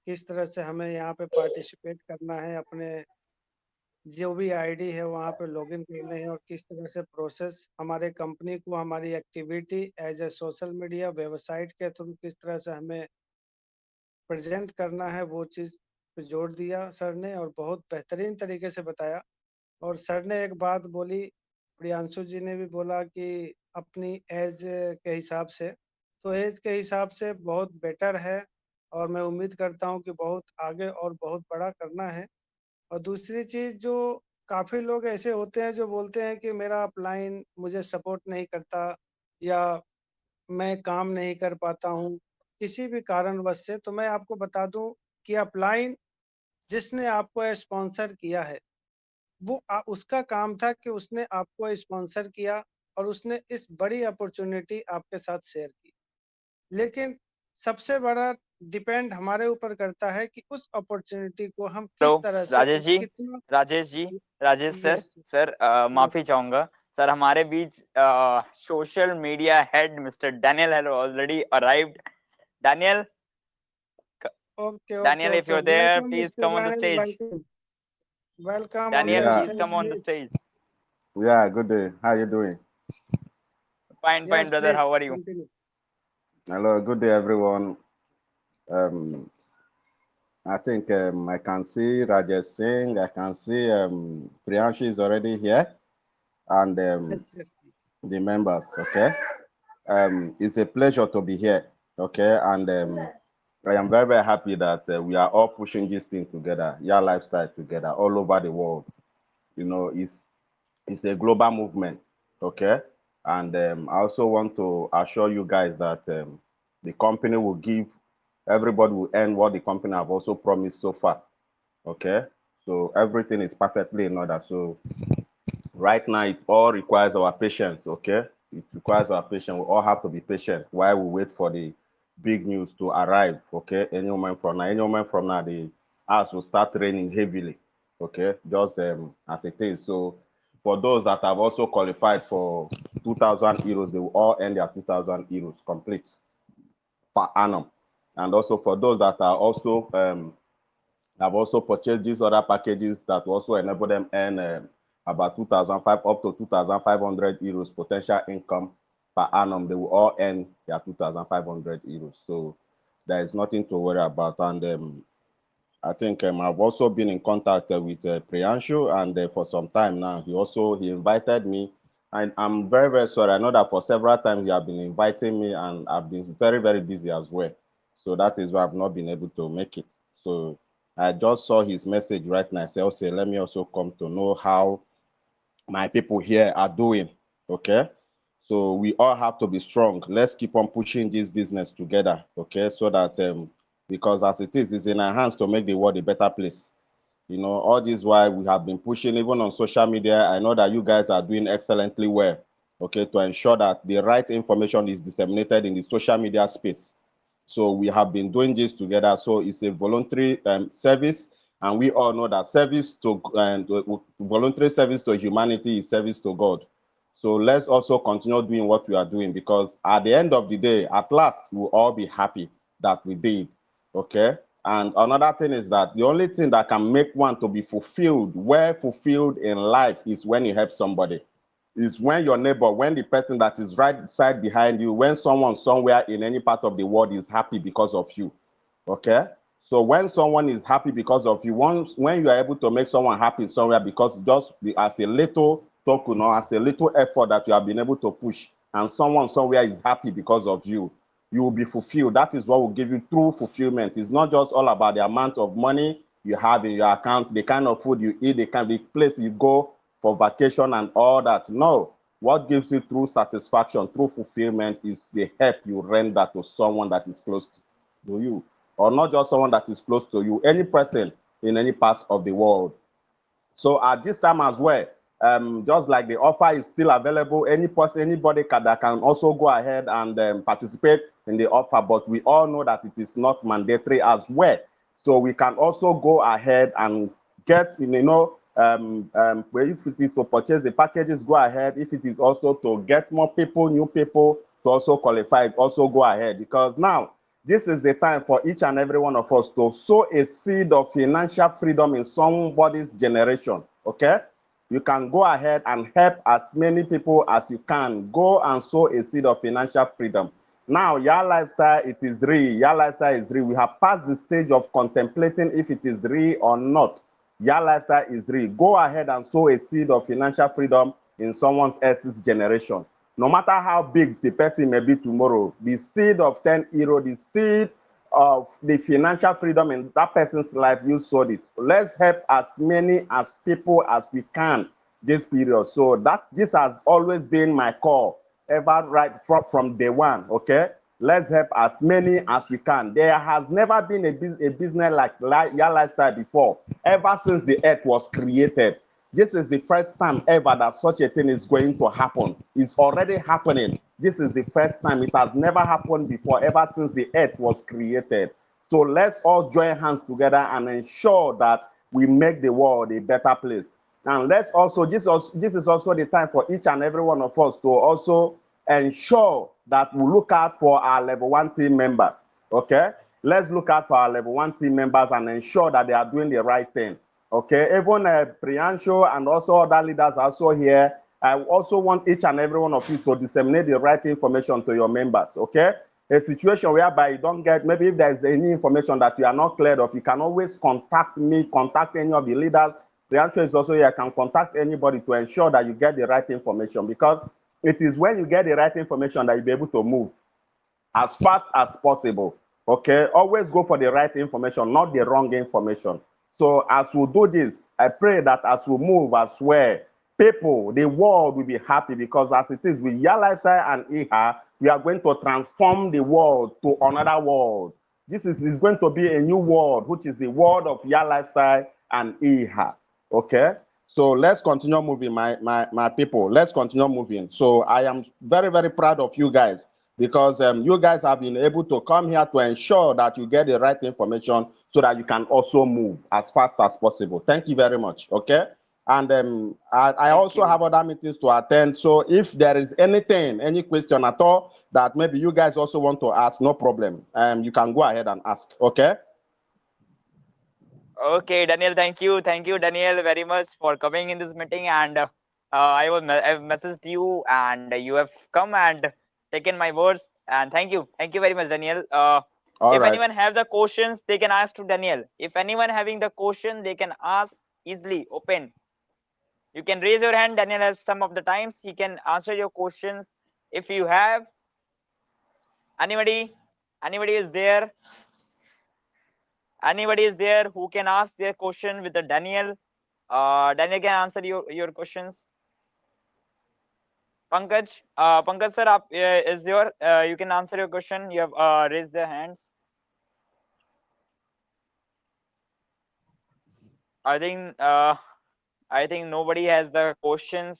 किस तरह से हमें यहाँ पे पार्टिसिपेट करना है, अपने जो भी आईडी है वहाँ पे लॉगिन करने हैं, और किस तरह से प्रोसेस हमारे कंपनी को हमारी activity as a social media website के थ्रू किस तरह से हमें प्रेजेंट करना है, वो चीज़ पे जोर दिया सर ने और बहुत बेहतरीन तरीके से बताया। और सर ने एक बात बोली, प्रियांशु जी ने भी बोला कि अपनी एज के हिसाब से, तो एज के हिसाब से बहुत बेटर है और मैं उम्मीद करता हूँ कि बहुत आगे और बहुत बड़ा करना है। और दूसरी चीज़, जो काफ़ी लोग ऐसे होते हैं जो बोलते हैं कि मेरा अपलाइन मुझे सपोर्ट नहीं करता या मैं काम नहीं कर पाता हूँ किसी भी कारणवश से, तो मैं आपको बता दूँ कि अपलाइन जिसने आपको स्पॉन्सर किया है, वो उसका काम था कि उसने आपको स्पॉन्सर किया और उसने इस बड़ी अपॉर्च्युनिटी आपके साथ शेयर की। लेकिन सबसे बड़ा डिपेंड हमारे ऊपर करता है कि उस अपॉर्च्युनिटी को हम हेलो किस तरह से राजेश और जी, कितना। Rajesh ji, Rajesh sir, yes, sir yes. माफी चाहूंगा सर, हमारे बीच social media head mister Daniel have already arrived. Daniel, okay, okay, Daniel, if okay. you're there, welcome please mister come on the Daniel, stage. Welcome. Welcome on the Daniel, Yeah, please stage come on the please. stage. yeah, good day. How you doing? Fine, fine, yes brother. Please How are you? Continue. Hello, good day, everyone. Um, I think I can see Rajesh Singh. I can see Priyanshu is already here, and yes, yes. the members. Okay, it's a pleasure to be here. Okay, and I am very, very happy that we are all pushing this thing together, your lifestyle together, all over the world. You know, it's a global movement. Okay, and I also want to assure you guys that the company will give, everybody will earn what the company have also promised so far. Okay, so everything is perfectly in order. So right now it all requires our patience. Okay, it requires our patience. We all have to be patient while we wait for the big news to arrive. Okay, any moment from now, the house will start raining heavily. Okay, just as it is. So for those that have also qualified for 2,000 euros, they will all earn their 2,000 euros complete per annum. And also for those that are also have also purchased these other packages that will also enable them earn about 2,500 up to 2,500 euros potential income per annum. They will all earn their 2,500 euros. So there is nothing to worry about. And I think I've also been in contact with Priyanshu, and for some time now, he invited me. And I'm very, very sorry. I know that for several times you have been inviting me, and I've been very, very busy as well. So that is why I've not been able to make it. So I just saw his message right now. I said, okay, let me also come to know how my people here are doing. Okay. So we all have to be strong. Let's keep on pushing this business together. Okay. So that, because as it is, it's in our hands to make the world a better place. You know, all this why we have been pushing even on social media. I know that you guys are doing excellently well, okay, to ensure that the right information is disseminated in the social media space. So we have been doing this together. So it's a voluntary service, and we all know that service to voluntary service to humanity is service to God. So let's also continue doing what we are doing, because at the end of the day, at last, we'll all be happy that we did, okay? And another thing is that the only thing that can make one to be fulfilled, well fulfilled in life, is when you help somebody. Is when your neighbor, when the person that is right side behind you, when someone somewhere in any part of the world is happy because of you, okay? So when someone is happy because of you, when you are able to make someone happy somewhere because just as a little token or as a little effort that you have been able to push, and someone somewhere is happy because of you, you will be fulfilled. That is what will give you true fulfillment. It's not just all about the amount of money you have in your account, the kind of food you eat, the kind of place you go for vacation and all that. No, what gives you true satisfaction, true fulfillment is the help you render to someone that is close to you, or not just someone that is close to you, any person in any part of the world. So at this time as well, just like the offer is still available, anybody that can also go ahead and participate in the offer, but we all know that it is not mandatory as well. So we can also go ahead and get, if it is to purchase the packages, go ahead. If it is also to get more people, new people to also qualify, also go ahead, because now this is the time for each and every one of us to sow a seed of financial freedom in somebody's generation, okay? You can go ahead and help as many people as you can. Go and sow a seed of financial freedom. Now, your lifestyle, it is real. Your lifestyle is real. We have passed the stage of contemplating if it is real or not. Your lifestyle is real. Go ahead and sow a seed of financial freedom in someone else's generation. No matter how big the person may be tomorrow, the seed of 10 euro, the seed of the financial freedom in that person's life, you sowed it. Let's help as many as people as we can this period. So this has always been my call, ever right from day one, okay? Let's help as many as we can. There has never been a business like your lifestyle before, ever since the earth was created. This is the first time ever that such a thing is going to happen. It's already happening. This is the first time. It has never happened before, ever since the earth was created. So let's all join hands together and ensure that we make the world a better place. And let's also, this is also the time for each and every one of us to also ensure that we look out for our level 1 team members, okay? Let's look out for our level 1 team members and ensure that they are doing the right thing. Okay, even Priyanshu and also other leaders are also here. I also want each and every one of you to disseminate the right information to your members, okay? A situation whereby you don't get, maybe if there is any information that you are not clear of, you can always contact me, contact any of the leaders. Priyanshu is also here, can contact anybody to ensure that you get the right information, because it is when you get the right information that you'll be able to move as fast as possible, okay? Always go for the right information, not the wrong information. So as we do this, I pray that as we move as well, people, the world will be happy, because as it is with your lifestyle and IHA, we are going to transform the world to another world. This is going to be a new world, which is the world of your lifestyle and IHA, okay? So let's continue moving, my people. Let's continue moving. So I am very, very proud of you guys, because you guys have been able to come here to ensure that you get the right information so that you can also move as fast as possible. Thank you very much, okay? And I also have other meetings to attend. So if there is anything, any question at all that maybe you guys also want to ask, no problem. You can go ahead and ask. Okay. Okay, Daniel, thank you, Daniel, very much for coming in this meeting. And I've messaged you, and you have come and taken my words. And thank you very much, Daniel. All If right. anyone have the questions, they can ask to Daniel. If anyone having the question, they can ask easily, open. You can raise your hand. Daniel has some of the times he can answer your questions. If you have anybody is there, who can ask their question with the Daniel. Daniel can answer your questions. Pankaj, sir, is your you can answer your question. You have raised the hands. I think nobody has the questions.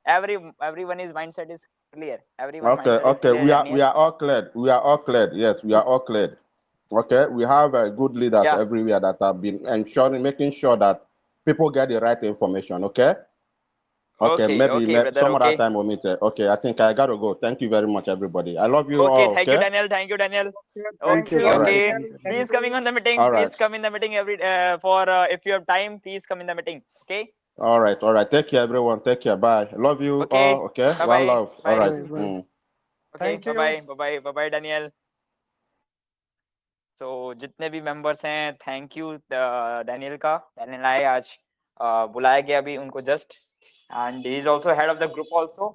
Everyone's mindset is clear. Everyone Okay. mindset is Okay. clear, We Daniel. are all cleared. We are all cleared. Yes, we are all cleared. Okay. We have good leaders Yeah. everywhere that have been ensuring, making sure that people get the right information. Okay. Okay, maybe brother. some other Okay. time we'll meet. Okay, I think I gotta go. Thank you very much, everybody. I love you Okay. all. Thank you, Okay. Daniel. Thank Thank you, you, All thank you, right. Okay. thank you. Daniel. Please Thank coming you. on the meeting. All Please right. come in the meeting every for if you have time. Please come in the meeting. Okay. All right. All right. Take care, everyone. Take care. Bye. Love you Okay. all. Okay. Bye One bye. love. All Bye. right. Bye, bye. Okay. Thank Bye you. bye. Bye bye. Bye bye, Daniel. So जितने भी members हैं, thank you Daniel का. Daniel आए आज, बुलाया गया अभी उनको just. And he is also head of the group also.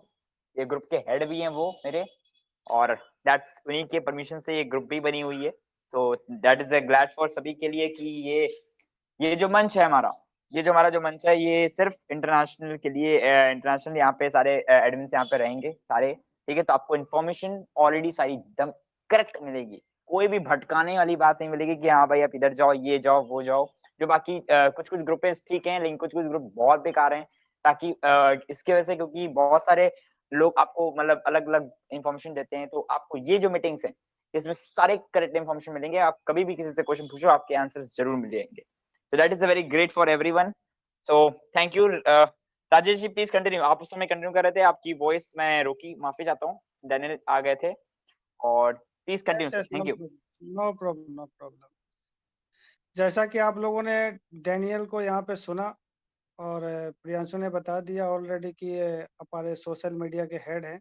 ये ग्रुप के हेड भी हैं वो मेरे, और दैट्स उन्हीं के परमिशन से ये ग्रुप भी बनी हुई है. तो that is a glad for सभी के लिए कि ये जो मंच है हमारा, हमारा जो मंच है, ये सिर्फ इंटरनेशनल के लिए, इंटरनेशनल यहाँ पे सारे एडमिन्स यहाँ पे रहेंगे सारे. ठीक है, तो आपको इन्फॉर्मेशन ऑलरेडी सारी एकदम करेक्ट मिलेगी. कोई भी भटकाने वाली बात नहीं मिलेगी कि हाँ भाई आप इधर जाओ, ये जाओ, वो जाओ. जो बाकी कुछ ग्रुप ठीक हैं, लेकिन कुछ ग्रुप बहुत बेकार हैं. ताकि इसके वजह से, क्योंकि बहुत सारे लोग आपको मतलब अलग अलग इन्फॉर्मेशन देते हैं, तो आपको ये जो मीटिंग्स हैं इसमें सारे करेक्ट इन्फॉर्मेशन मिलेंगे. आप कभी भी किसी से क्वेश्चन पूछो, आपके आंसर्स जरूर मिल जाएंगे. So that is a very great for everyone. So thank you. Rajesh ji please continue. आप उस समय कंटिन्यू कर रहे थे, आपकी वॉइस मैं रोकी, माफी चाहता हूँ. डैनियल आ गए थे, और please continue sir. Thank you. No problem, no problem. जैसा कि आप लोगों ने डैनियल को यहाँ पे सुना, और प्रियांशु ने बता दिया ऑलरेडी कि ये हमारे सोशल मीडिया के हेड हैं,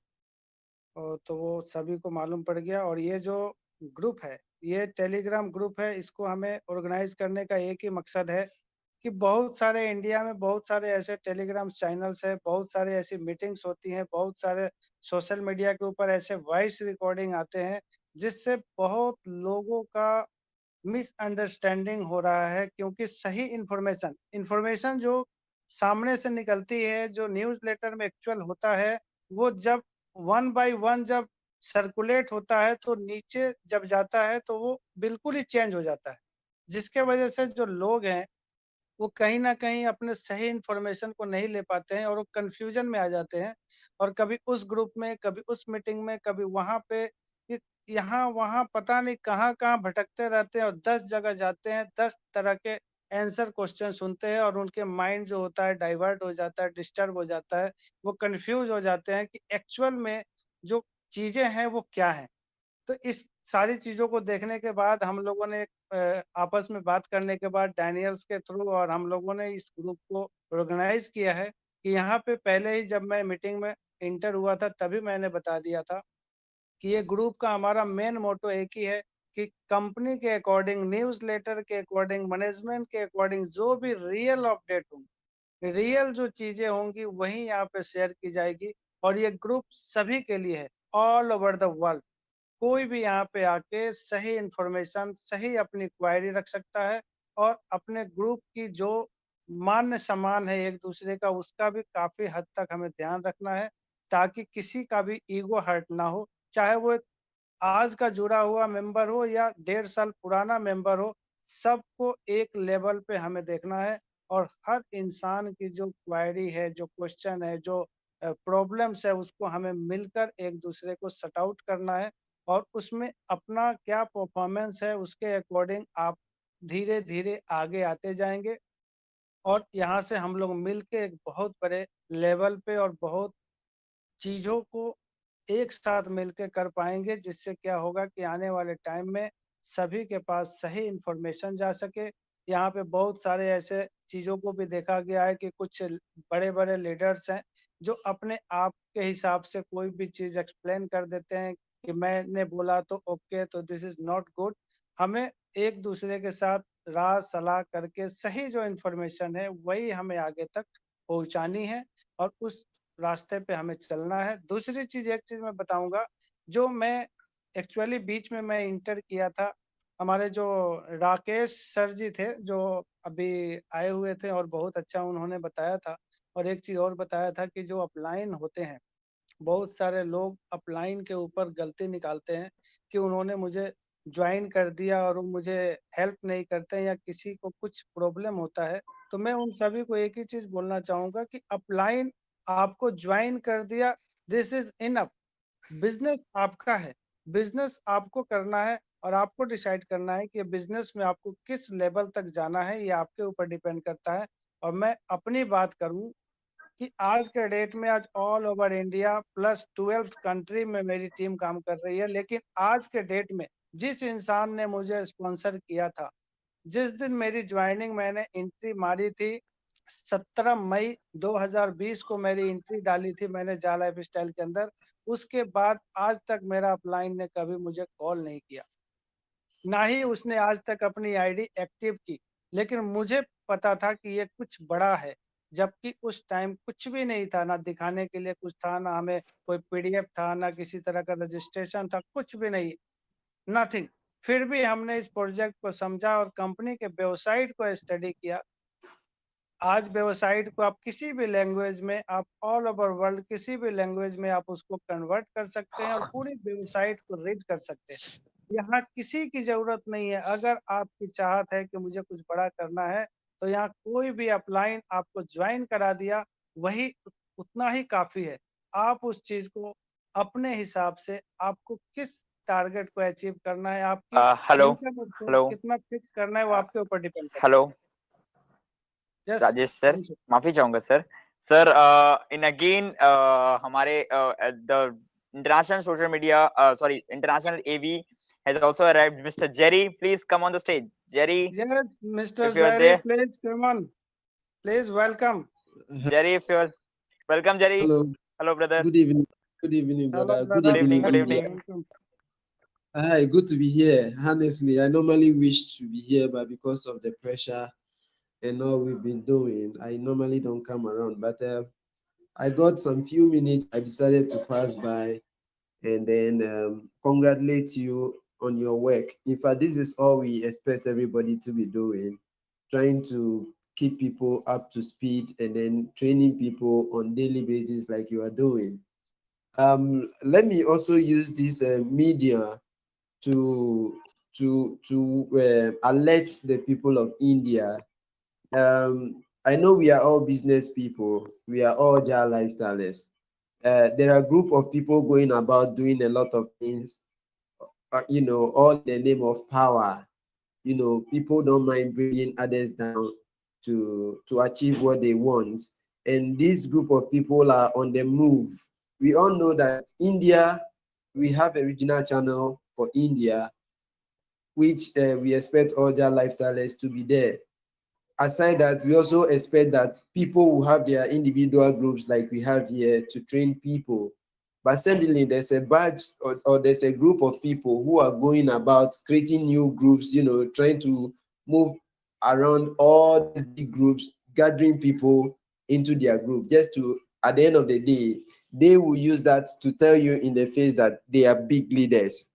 और तो वो सभी को मालूम पड़ गया. और ये जो ग्रुप है, ये टेलीग्राम ग्रुप है. इसको हमें ऑर्गेनाइज करने का एक ही मकसद है कि बहुत सारे इंडिया में बहुत सारे ऐसे टेलीग्राम चैनल्स हैं, बहुत सारे ऐसी मीटिंग्स होती हैं, बहुत सारे सोशल मीडिया के ऊपर ऐसे वॉइस रिकॉर्डिंग आते हैं, जिससे बहुत लोगों का मिसअंडरस्टैंडिंग हो रहा है. क्योंकि सही इंफॉर्मेशन जो सामने से निकलती है, जो न्यूज़ लेटर में एक्चुअल होता है, वो जब वन बाय वन जब सर्कुलेट होता है, तो नीचे जब जाता है तो वो बिल्कुल ही चेंज हो जाता है. जिसके वजह से जो लोग हैं, वो कहीं न कहीं अपने सही इन्फॉर्मेशन को नहीं ले पाते हैं, और वो कन्फ्यूजन में आ जाते हैं. और कभी उस ग्रुप में, कभी उस मीटिंग में, कभी वहाँ पे, कि यहाँ-वहाँ पता नहीं कहाँ-कहाँ भटकते रहते हैं, और 10 जगह जाते हैं, 10 तरह के आंसर क्वेश्चन सुनते हैं, और उनके माइंड जो होता है डाइवर्ट हो जाता है, डिस्टर्ब हो जाता है. वो कन्फ्यूज़ हो जाते हैं कि एक्चुअल में जो चीज़ें हैं वो क्या हैं. तो इस सारी चीज़ों को देखने के बाद हम लोगों ने आपस में बात करने के बाद डैनियल्स के थ्रू, और हम लोगों ने इस ग्रुप को ऑर्गेनाइज किया है कि यहाँ पे पहले ही जब मैं मीटिंग में इंटर हुआ था, तभी मैंने बता दिया था कि ये ग्रुप का हमारा मेन मोटो एक ही है कि कंपनी के अकॉर्डिंग, न्यूज़ लेटर के अकॉर्डिंग, मैनेजमेंट के अकॉर्डिंग जो भी रियल अपडेट होंगी, रियल जो चीज़ें होंगी, वही यहाँ पे शेयर की जाएगी. और ये ग्रुप सभी के लिए है, ऑल ओवर द वर्ल्ड. कोई भी यहाँ पे आके सही इन्फॉर्मेशन, सही अपनी क्वेरी रख सकता है, और अपने ग्रुप की जो मान सम्मान है एक दूसरे का, उसका भी काफ़ी हद तक हमें ध्यान रखना है, ताकि किसी का भी ईगो हर्ट ना हो. चाहे वो एक आज का जुड़ा हुआ मेंबर हो या 1.5 साल पुराना मेंबर हो, सबको एक लेवल पे हमें देखना है. और हर इंसान की जो क्वेरी है, जो क्वेश्चन है, जो प्रॉब्लम्स है, उसको हमें मिलकर एक दूसरे को सॉर्ट आउट करना है. और उसमें अपना क्या परफॉर्मेंस है, उसके अकॉर्डिंग आप धीरे-धीरे आगे आते जाएँगे. और यहाँ से हम लोग मिलके एक बहुत बड़े लेवल पे और बहुत चीज़ों को एक साथ मिलके कर पाएँगे, जिससे क्या होगा कि आने वाले टाइम में सभी के पास सही इन्फॉर्मेशन जा सके। यहाँ पे बहुत सारे ऐसे चीज़ों को भी देखा गया है कि कुछ बड़े-बड़े लीडर्स हैं, जो अपने आप के हिसाब से कोई भी चीज़ एक्सप्लेन कर देते हैं कि मैंने बोला तो ओके, तो दिस इज़ नॉट गुड। हमें एक-दूसरे के साथ राय सलाह करके सही जो इन्फॉर्मेशन है, वही हमें आगे तक पहुँचानी है और उस रास्ते पे हमें चलना है। दूसरी चीज़, एक चीज़ मैं बताऊँगा, जो मैं एक्चुअली बीच में मैं इंटर किया था, हमारे जो राकेश सर जी थे, जो अभी आए हुए थे और बहुत अच्छा उन्होंने बताया था। और एक चीज़ और बताया था कि जो अपलाइन होते हैं, बहुत सारे लोग अपलाइन के ऊपर गलती निकालते हैं कि उन्होंने मुझे जॉइन कर दिया और वो मुझे हेल्प नहीं करते हैं या किसी को कुछ प्रॉब्लम होता है। तो मैं उन सभी को एक ही चीज़ बोलना चाहूँगा कि अपलाइन आपको जॉइन कर दिया, दिस इज़ इनफ। बिज़नेस आपका है, बिज़नेस आपको करना है और आपको डिसाइड करना है कि बिज़नेस में आपको किस लेवल तक जाना है, ये आपके ऊपर डिपेंड करता है। और मैं अपनी बात करूँ कि आज के डेट में आज all over India plus 12 country में मेरी टीम काम कर रही है। लेकिन आज के डेट में जिस इंसान ने मुझे स्पॉन्सर किया था, जिस दिन मेरी ज्वाइनिंग मैंने एंट्री मारी थी, 17 मई 2020 को मेरी एंट्री डाली थी मैंने जा लाइफस्टाइल के अंदर। उसके बाद आज तक मेरा अपलाइन ने कभी मुझे कॉल नहीं किया। ना ही उसने आज तक अपनी आईडी एक्टिव की। लेकिन मुझे पता था कि ये कुछ बड़ा है, जबकि उस टाइम कुछ भी नहीं था, ना दिखाने के लिए कुछ था, ना हमें कोई पीडीएफ था, ना किसी तरह का रजिस्ट्रेशन था, कुछ भी नहीं, नथिंग। फिर भी हमने इस प्रोजेक्ट को समझा और कंपनी के वेबसाइट को स्टडी किया। आज वेबसाइट को आप किसी भी लैंग्वेज में, आप ऑल ओवर वर्ल्ड किसी भी लैंग्वेज में आप उसको कन्वर्ट कर सकते हैं और पूरी वेबसाइट को रीड कर सकते हैं। यहाँ किसी की ज़रूरत नहीं है। अगर आपकी चाहत है कि मुझे कुछ बड़ा करना है, तो यहाँ कोई भी अपलाइन आपको जॉइन करा दिया, वही उतना ही काफ़ी है। आप उस चीज़ को अपने हिसाब से, आपको किस टारगेट को अचीव करना है, आपकी हेलो इनकम और सोर्स हेलो कितना फिक्स करना है, वो आपके ऊपर डिपेंड करता हेलो है। यस, राजेश सर, माफी चाहूंगा सर। सर इन अगेन हमारे the international social media sorry international AV has also arrived. Mr. Jerry, please come on the stage. Jerry, yes, Mr. if you are Zairi, there. please come on. Please welcome. Jerry, if you are welcome, Jerry. Hello. Hello, brother. Good evening. Good evening, Hello, brother. Good brother. Good evening. evening, Good Welcome, India. evening. welcome. Hi, good to be here. Honestly, I normally wish to be here, but because of the pressure and all we've been doing, I normally don't come around. But I got some few minutes. I decided to pass by and then congratulate you on your work. In fact, this is all we expect everybody to be doing, trying to keep people up to speed and then training people on daily basis like you are doing. Let me also use this media to alert the people of India. I know we are all business people. We are all Jar lifestylers. There are a group of people going about doing a lot of things, all in the name of power. People don't mind bringing others down to achieve what they want. And this group of people are on the move. We all know that India, we have a regional channel for India, which we expect all their lifestyles to be there. Aside that, we also expect that people will have their individual groups like we have here to train people. But suddenly there's a batch or there's a group of people who are going about creating new groups, trying to move around all these big groups, gathering people into their group just to, at the end of the day, they will use that to tell you in the face that they are big leaders.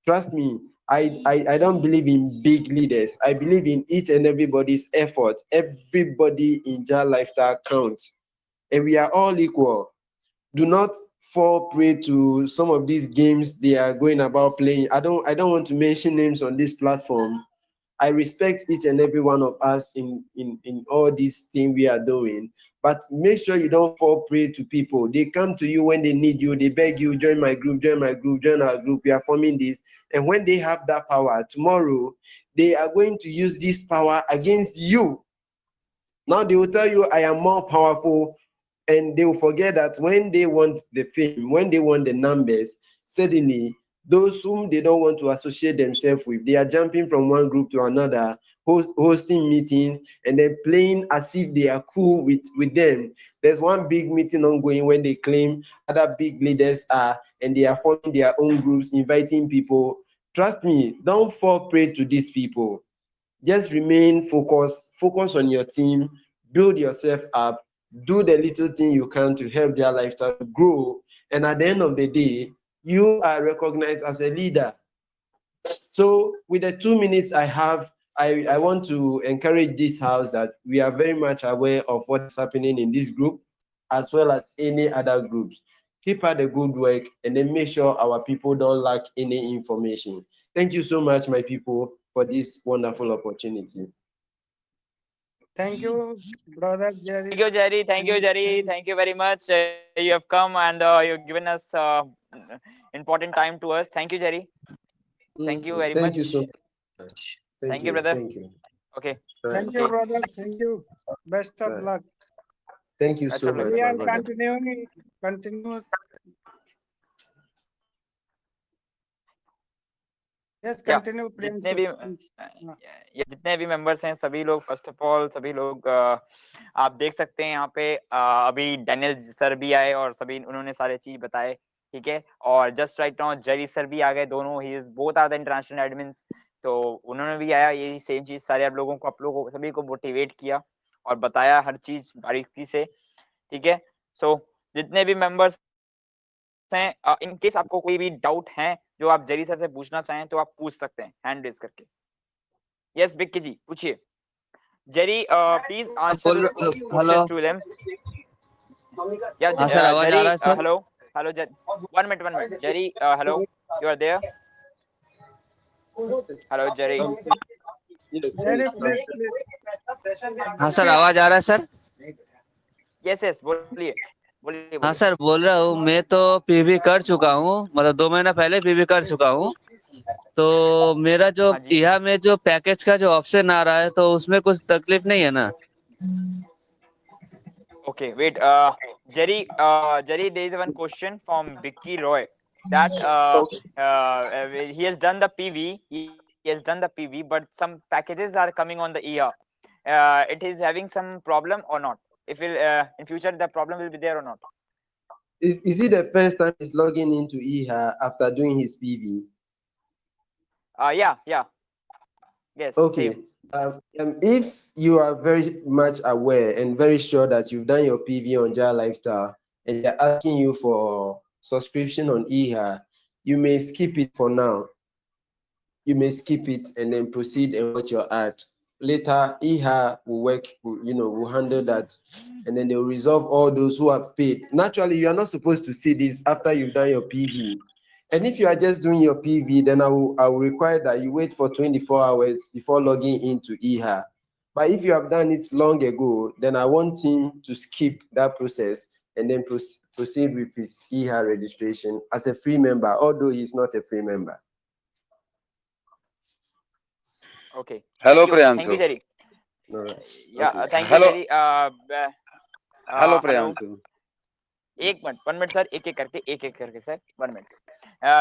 Trust me, I don't believe in big leaders. I believe in each and everybody's effort. Everybody in Jar Lifestyle counts. And we are all equal. Do not fall prey to some of these games they are going about playing. I don't want to mention names on this platform. I respect each and every one of us in all these things we are doing. But make sure you don't fall prey to people. They come to you when they need you. They beg you, join my group, join my group, join our group. We are forming this. And when they have that power, tomorrow, they are going to use this power against you. Now they will tell you, I am more powerful, and they will forget that when they want the fame, when they want the numbers, suddenly those whom they don't want to associate themselves with, they are jumping from one group to another, hosting meetings, and then playing as if they are cool with them. There's one big meeting ongoing when they claim other big leaders are, and they are forming their own groups, inviting people. Trust me, don't fall prey to these people. Just remain focused, focus on your team, build yourself up, do the little thing you can to help their lifestyle grow. And at the end of the day, you are recognized as a leader. So with the 2 minutes I have, I want to encourage this house that we are very much aware of what is happening in this group, as well as any other groups. Keep up the good work, and then make sure our people don't lack any information. Thank you so much, my people, for this wonderful opportunity. Thank you, brother Jerry. Thank you, Jerry. Thank you, Jerry. Thank you very much. You have come and you've given us important time to us. Thank you, Jerry. Thank you very Thank much. you so much. Thank you, brother. Thank you. Okay. Thank you, Okay. brother. Thank you. Best of Right. luck. Thank you Best so of luck, much, We my are brother. continue. Yes, या continue, जितने Priyanshu. भी हाँ, या जितने भी members हैं सभी लोग, फर्स्ट ऑफ ऑल सभी लोग आप देख सकते हैं यहाँ पे अभी डैनियल सर भी आए और सभी उन्होंने सारे चीज बताए, ठीक है। और just right now Jerry sir भी आ गए, दोनों ही is both are the international admins, तो उन्होंने भी आया, यही सेम चीज सारे आप लोगों को, आप लोगों को सभी को मोटिवेट किया और बताया हर चीज बारीकी से, ठीक है। सो जितने भी मेंबर्स हैं, इन केस आपको कोई भी डाउट है जो आप जेरी सर से पूछना चाहें तो आप पूछ सकते हैं हैंड रेज करके। यस बिक्की जी पूछिए। Jerry please answer question to them. या हाँ सर, आवाज आ रहा है sir? Hello hello one minute Jerry, hello you are there? Hello Jerry. Jerry, please. हाँ सर, आवाज आ रहा है सर? यस यस बोलिए बोलिए। हाँ सर, बोल रहा हूँ, मैं तो पीवी कर चुका हूँ, मतलब 2 महीना पहले पीवी कर चुका हूँ। तो मेरा जो हाँ जी। यहाँ में जो पैकेज का जो ऑप्शन आ रहा है, तो उसमें कुछ तकलीफ नहीं है ना? Okay, wait. Jerry, there is one question from Vicky Roy that he has done the PV. He has done the PV, but some packages are coming on the ER. It is having some problem or not? If in future the problem will be there or not? Is it the first time he's logging into EHA after doing his PV? Yeah. Yes. Okay. Same. If you are very much aware and very sure that you've done your PV on Jar Lifestyle and they're asking you for subscription on EHA, you may skip it for now. You may skip it and then proceed and watch your ad. Later, EHA will work, will handle that, and then they'll resolve all those who have paid. Naturally, you are not supposed to see this after you've done your PV. And if you are just doing your PV, then I will require that you wait for 24 hours before logging into EHA. But if you have done it long ago, then I want him to skip that process and then proceed with his EHA registration as a free member, although he's not a free member. Okay. Hello, Thank you, Priyanshu. Jerry. Right. Yeah. Okay. Thank you, Hello. Jerry. Hello, Hello. Priyanshu. एक minute 1 minute sir, एक एक करके sir 1 minute.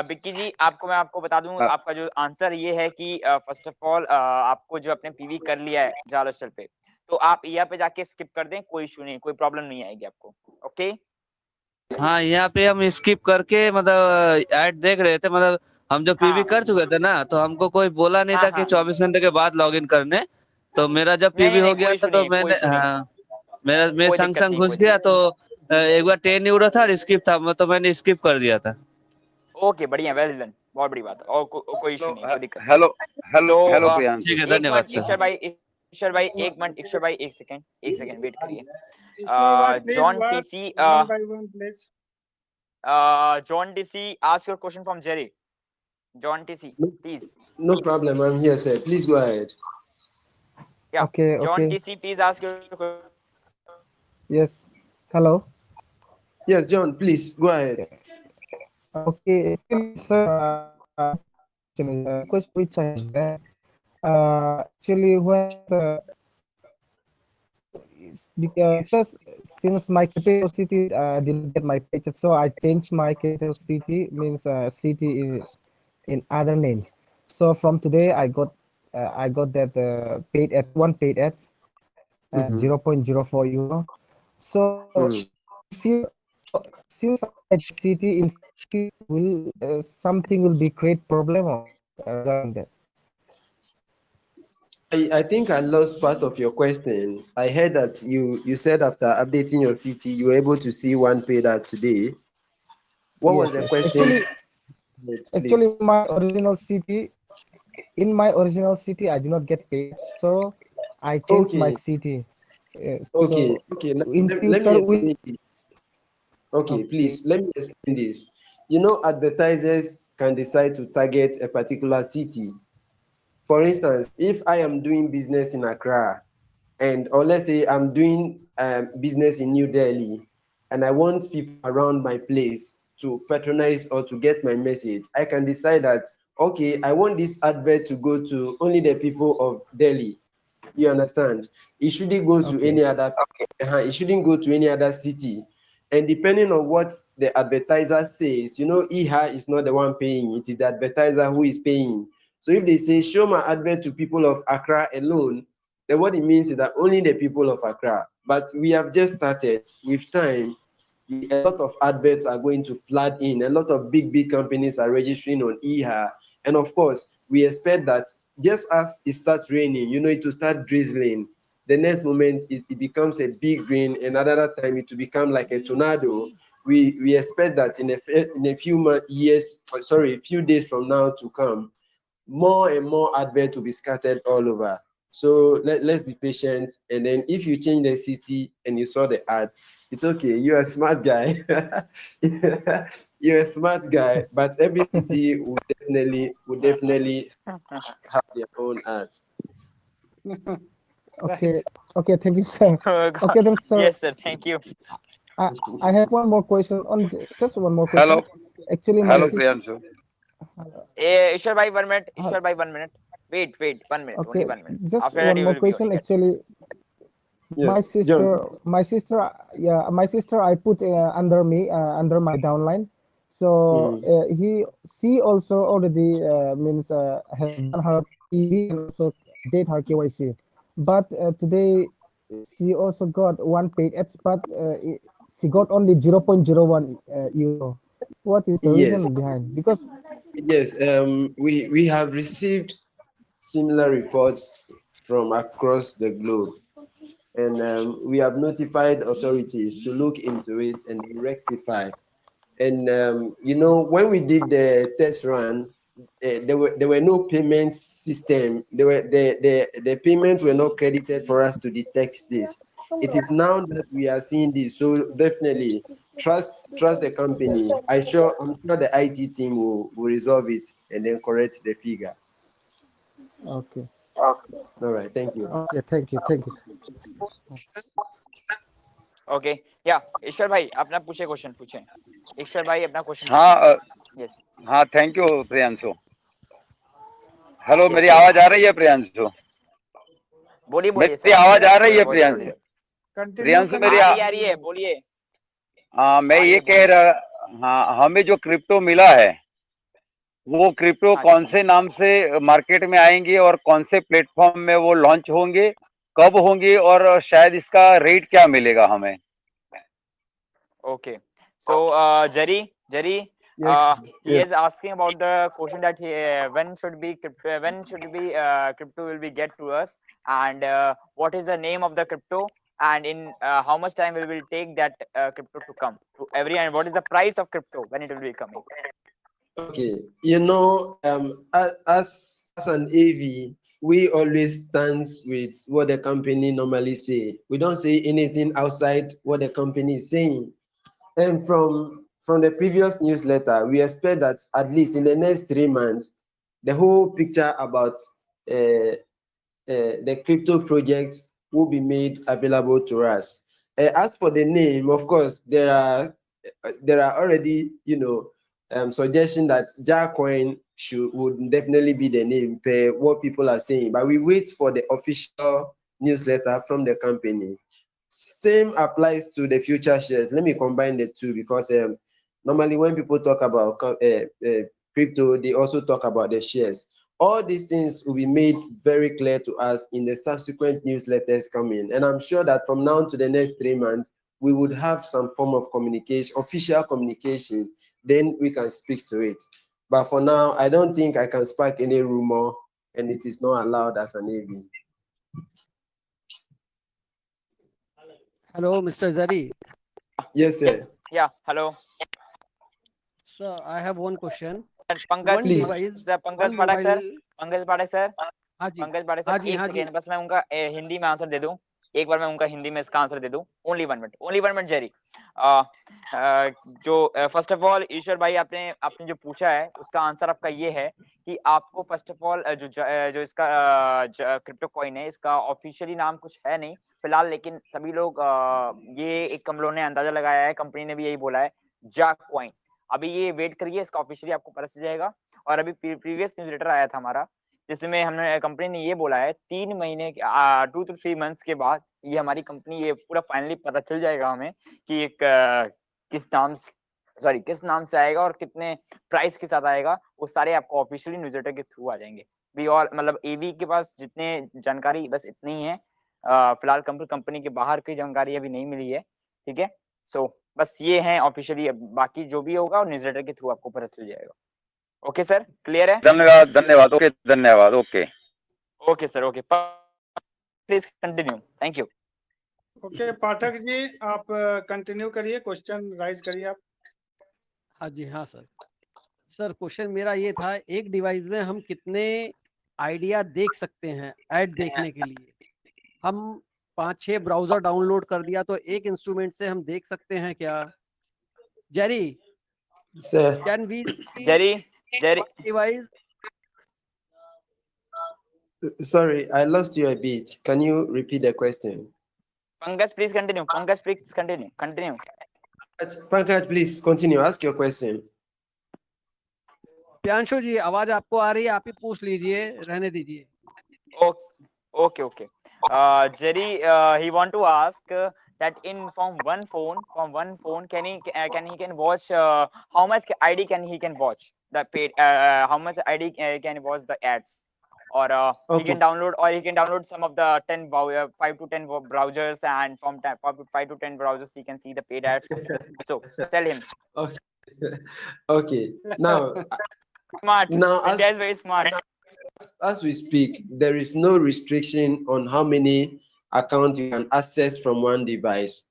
Bikki जी मैं आपको बता दूं, आपका जो आंसर ये है कि फर्स्ट ऑफ ऑल आपको जो अपने पीवी कर लिया है जालस्टर पे, तो आप यहाँ पे जाके स्किप कर दें, कोई इशू नहीं, कोई प्रॉब्लम नहीं आएगी आपको। ओके हाँ, यहाँ पे हम स्किप करके मतलब ऐड देख रहे थे, मतलब हम जो पीवी कर चुके थे ना, तो हमको कोई बोला नहीं था कि 24 घंटे के बाद लॉगिन करने। तो मेरा जब पीवी हो गया था तो मैंने मैं संग घुस गया, तो एक बार 10 यूरो था और स्किप था, तो मैंने स्किप कर दिया था। ओके बढ़िया, वेल डन, बहुत बड़ी बात है, और कोई इशू नहीं, कोई दिक्कत नहीं। हेलो प्रियांशु। ठीक है, धन्यवाद सर। ईश्वर भाई एक मिनट, ईश्वर भाई एक सेकंड वेट करिए। John TC, one by one, please. John TC, ask your question from Jerry. John TC, please. No problem, I'm here, sir. Please go ahead. Yeah. Okay. John TC, please ask your question. Yes. Hello. Yes, John, please go ahead. Okay. Question which I have. Actually, when because since my capital city didn't get my paycheck, so I changed my capital city means city in other names. So from today, I got that paid at one paid at Mm-hmm. 0.04 euro. So Mm. if you since I get city in will something will be create problem or regarding that. I think I lost part of your question. I heard that you said after updating your city, you were able to see one paid out today. What was Yes, the yes. question, Actually, please? my original city in my original city, I did not get paid, so I changed my Okay, city. okay, So okay. Let, in let, let me future, will explain this. Okay, okay, please let me explain this. You know, advertisers can decide to target a particular city. For instance, if I am doing business in Accra, and or let's say I'm doing business in New Delhi, and I want people around my place to patronize or to get my message, I can decide that okay, I want this advert to go to only the people of Delhi. You understand? It shouldn't go to okay, any other. It shouldn't go to any other city. And depending on what the advertiser says, you know, IHA is not the one paying; it is the advertiser who is paying. So if they say show my advert to people of Accra alone, then what it means is that only the people of Accra. But we have just started. With time, a lot of adverts are going to flood in. A lot of big companies are registering on IHA. And of course, we expect that just as it starts raining, you know, it will start drizzling. The next moment, it becomes a big rain. And another time, it will become like a tornado. We expect that in a few days from now to come, more and more adverts will be scattered all over. So let's be patient. And then if you change the city and you saw the ad, it's okay. You're a smart guy. You're a smart guy. But every city will definitely have their own ad. okay, Right. okay. Thank you, sir. Oh, God. Okay, then, sir. Yes, sir. Thank you. I I have one more question on just one more Hello, question. Actually, my hello, Yes. sister. Priyanshu. Ishwar bhai, 1 minute. Uh, Ishwar bhai, 1 minute. Wait, 1 minute. Only okay, 1 minute. just After that, one you more will be question. going ahead. Actually, Yes. John, please. yeah, my sister, I put under me, under my downline. So Mhm. she also already means has done her PV and also did her KYC. But today she also got one paid ads, but she got only 0.01 euro. What is the Yes. reason behind? Because Yes. We have received similar reports from across the globe. And we have notified authorities to look into it and rectify. And you know, when we did the test run, there were no payment system. The payments were not credited for us to detect this. It is now that we are seeing this. So definitely trust the company. I'm sure the IT team will resolve it and then correct the figure. okay, All right, thank you. okay, thank you. Okay. Yeah. ईश्वर भाई अपना पूछे question पूछे ईश्वर भाई अपना question हाँ पूछे yes हाँ, thank you Priyanshu. Hello, yes मेरी बोलिए आवाज आ रही है प्रियांशु? बोलिए मेरी सर आपकी आवाज आ रही है वॉइस प्रियांशु? बोलिए कंटिन्यू प्रियांशु करिए। आ रही है बोलिए हाँ, मैं आ रही ये है कह बोलिए रहा, हाँ, हमें जो क्रिप्टो मिला है वो क्रिप्टो हाँ जी कौन से नाम से मार्केट में आएंगे और कौन से प्लेटफॉर्म में वो लॉन्च होंगे, कब होंगे, और शायद इसका रेट क्या मिलेगा हमें? Okay. So, Jari, Yes. he Yes. is asking about the question that when should be crypto will be get to us, and what is the name of the crypto, and in how much time will take that crypto to come to every, and what is the price of crypto when it will be coming? Okay, you know, as an AV, we always stand with what the company normally say. We don't say anything outside what the company is saying. And from the previous newsletter, we expect that at least in the next 3 months, the whole picture about the crypto project will be made available to us. As for the name, of course, there are already, you know, suggestion that Jarcoin would definitely be the name per what people are saying, but we wait for the official newsletter from the company. same applies to the future shares. Let me combine the two because normally when people talk about crypto, they also talk about the shares. All these things will be made very clear to us in the subsequent newsletters coming. And I'm sure that from now to the next 3 months, we would have some form of communication, official communication, then we can speak to it. But for now, I don't think I can spark any rumor, and it is not allowed as an AV. Hello, Mr. Zari. Yes, sir. Yeah, hello. Sir, I have one question. Pankaj One Please. device, sir, Pankaj one Pathak sir, mobile. Pankaj Pathak sir, हाँ जी, पंकज पाठक हाँ sir, जी, एक हाँ जी। Second बस मैं उनका हिंदी में answer दे दूं। एक बार मैं उनका हिंदी में इसका आंसर दे दूं। Only 1 minute, only 1 minute Jerry. जो फर्स्ट ऑफ ऑल ईश्वर भाई आपने जो पूछा है उसका आंसर आपका ये है कि आपको फर्स्ट ऑफ ऑल जो इसका क्रिप्टो कॉइन है इसका ऑफिशियली नाम कुछ है नहीं फिलहाल, लेकिन सभी लोग ये एक हम लोगों ने अंदाजा लगाया है, कंपनी ने भी यही बोला है, जा कॉइन। अभी ये वेट करिए, इसका ऑफिशियली आपको पता चल जाएगा। और अभी प्रीवियस न्यूज़लेटर आया था हमारा जिसमें हमने कंपनी ने ये बोला है 3 महीने 2 to 3 मंथ्स के बाद ये हमारी कंपनी ये पूरा फाइनली पता चल जाएगा हमें कि एक किस नाम से आएगा और कितने प्राइस के साथ आएगा। वो सारे आपको ऑफिशियली न्यूज़लेटर के थ्रू आ जाएंगे। भी और मतलब एवी के पास जितने जानकारी बस इतनी ही है। फिलहाल कंपनी के बाहर की जानकारी अभी नहीं मिली है। ठीक है, सो बस ये है ऑफिशियली, बाकी जो भी होगा न्यूज़लेटर के थ्रू आपको पता चल जाएगा। ओके सर, क्लियर है? धन्यवाद, धन्यवाद, ओके, धन्यवाद, okay okay sir, okay, please continue, thank you. Okay Pathak ji, आप कंटिन्यू करिए, क्वेश्चन राइज करिए आप। हाँ जी, हाँ सर। सर क्वेश्चन मेरा ये था, एक डिवाइस में हम कितने आइडिया देख सकते हैं ऐड देखने के लिए? हम 5-6 ब्राउजर डाउनलोड कर दिया तो एक इंस्ट्रूमेंट से हम देख सकते हैं क्या? Jerry, Sir. Can we Jerry device? Sorry, I lost you a bit. Can you repeat the question? Pankaj please continue, Pankaj please continue. Pankaj, please continue. Ask your question. Priyanshu ji, आवाज आपको आ रही है? आप ही पूछ लीजिए, रहने दीजिए। Okay, okay. Jerry, he want to ask that from one phone, can he watch how much ID he can watch the paid? How much ID can watch the ads? Or he can download some of the 5 to 10 browsers, and from 5 to 10 browsers he can see the paid ads. So tell him. Okay. Now, Smart. now India is very smart. As we speak, there is no restriction on how many accounts you can access from one device.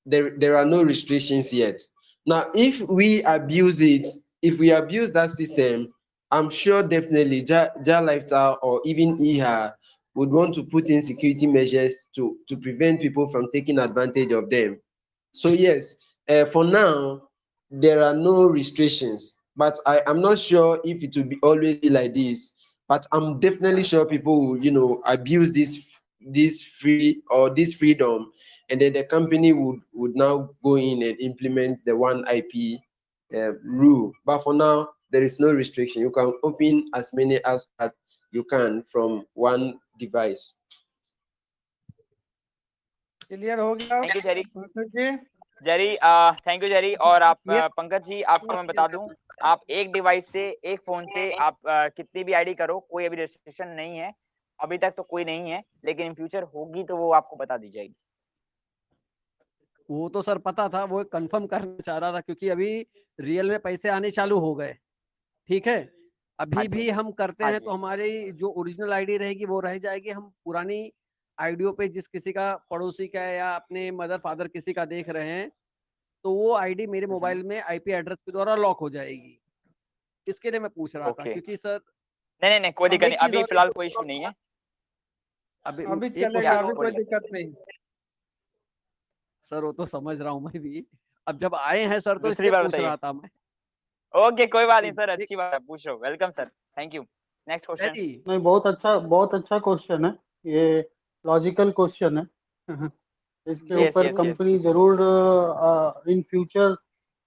There are no restrictions yet. Now, if we abuse that system, I'm sure definitely Ja Lifestyle or even IHA would want to put in security measures to prevent people from taking advantage of them. So yes, for now, there are no restrictions, but I'm not sure if it will be always be like this. But I'm definitely sure people will, abuse this freedom, and then the company would now go in and implement the one IP rule. But for now, there is no restriction. You can open as many apps as you can from one device. Clear हो गया? Thank you Jerry. Pathak ji, Jerry, thank you Jerry. और आप पंकज जी, आपको मैं बता दूं, आप एक डिवाइस से, एक फोन से आप कितनी भी आईडी करो, कोई अभी रेस्ट्रिक्शन नहीं है। अभी तक तो कोई नहीं है, लेकिन इन फ्यूचर होगी तो वो आपको बता दी जाएगी। वो तो सर पता था, वो कंफर्म करना चाह रहा था क्योंकि अभी रियल में पैसे आने चालू हो गए। ठीक है, अभी भी हम करते हैं तो हमारी जो ओरिजिनल आईडी रहेगी वो रह जाएगी। हम पुरानी आईडियो पे जिस किसी का पड़ोसी का या अपने मदर फादर किसी का देख रहे हैं तो वो आईडी मेरे मोबाइल में आईपी एड्रेस के द्वारा लॉक हो जाएगी। इसके लिए मैं पूछ रहा था क्योंकि सर नहीं कोई दिक्कत नहीं, अभी फिलहाल कोई इशू नहीं है। अभी चलेगा, अभी कोई दिक्कत नहीं सर। वो तो समझ रहा हूँ मैं भी, अब जब आए हैं सर तो इसलिए पूछ रहा था मैं। ओके, कोई बात नहीं सर, अच्छी बात है, पूछो। Welcome sir, thank you. Next question. नहीं, बहुत अच्छा क्वेश्चन है, ये लॉजिकल क्वेश्चन है। इसके ऊपर कंपनी जरूर in future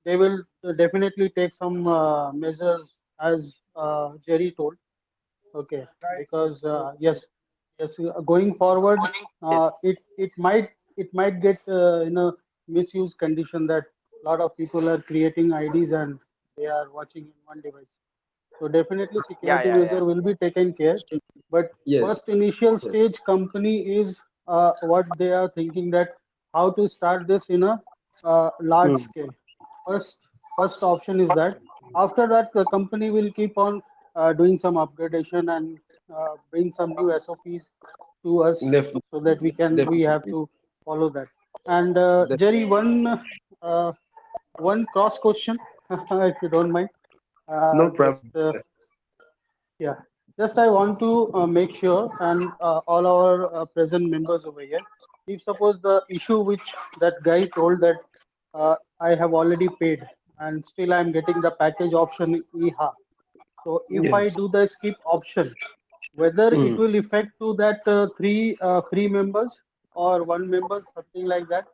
they will definitely take some measures as Jerry told. Okay, because yes, going forward, it might it might get in a misuse condition that a lot of people are creating IDs and they are watching in one device. So definitely Yeah, security yeah, yeah. measure will be taken care. But Yes. first initial Yes. stage company is what they are thinking that how to start this in a large Mm. scale. First, first option is that. After that, the company will keep on doing some upgradation and bring some new SOPs to us Definitely. so that we have Definitely. to follow that. And Jerry, uh, one cross question, if you don't mind. No Just problem. yeah, just I want to make sure, and all our present members over here, if suppose the issue which that guy told that I have already paid and still I'm getting the package option EHA. So if I Yes. do the skip option, whether it Mm. will affect to that three free members or one member, something like that.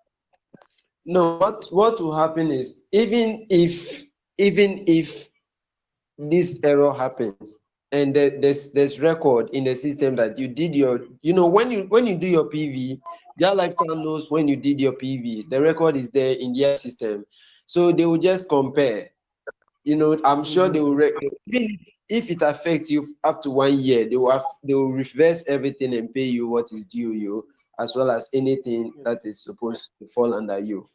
No, what will happen is even if this error happens and there's record in the system that you did your, when you do your PV, their lifetime knows when you did your PV, the record is there in their system, so they will just compare. I'm sure they Mhm. will even if it affects you up to 1 year, they will reverse everything and pay you what is due you, as well as anything Yes. that is supposed to fall under you.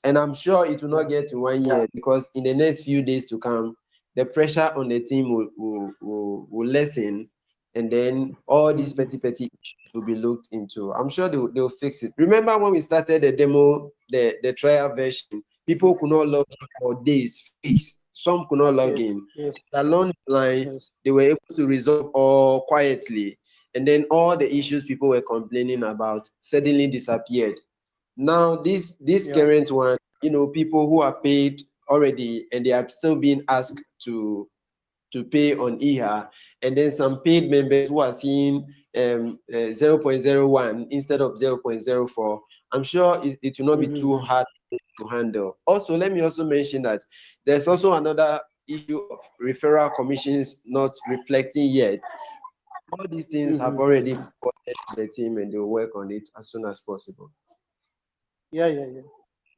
And I'm sure it will not Yeah. get to 1 year, because in the next few days to come, the pressure on the team will lessen, and then all these Mhm. petty issues will be looked into. I'm sure they'll fix it. Remember when we started the demo, the trial version, people could not log in for days, weeks. Some could not log Yes. in. Yes. Along the line, Yes. they were able to resolve all quietly, and then all the issues people were complaining about suddenly disappeared. Now, this Yeah. current one, people who are paid already and they are still being asked to pay on EHA, and then some paid members who are seeing 0.01 instead of 0.04. I'm sure it will not be too Mhm. hard to handle. Also, let me also mention that there's also another issue of referral commissions not reflecting yet. All these things have Mhm. already Mhm. reported to the team, and they'll work on it as soon as possible. Yeah, yeah, yeah.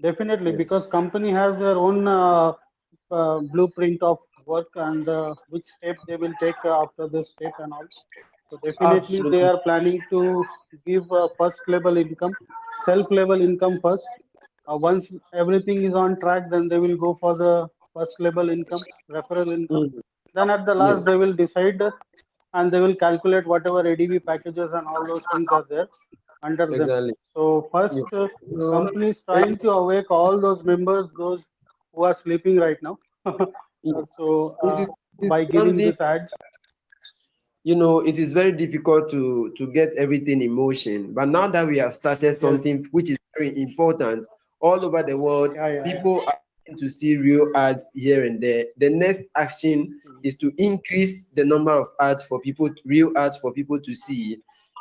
Definitely, Yes. because company has their own blueprint of work and which step they will take after this step and all. So definitely they Absolutely. are planning to give first level income, self level income first. Once everything is on track, then they will go for the first level income, referral income. Mm. Then at the last, Yes, they will decide and they will calculate whatever ADB packages and all those things are there under them. exactly. So first, You, you company is know, trying to awake all those members, those who are sleeping right now. it, So it is by giving something, this ads, it is very difficult to get everything in motion. But now that we have started yes, something which is very important all over the world, yeah, yeah, people are going to see real ads here and there. The next action mm, is to increase the number of ads for people, real ads for people to see,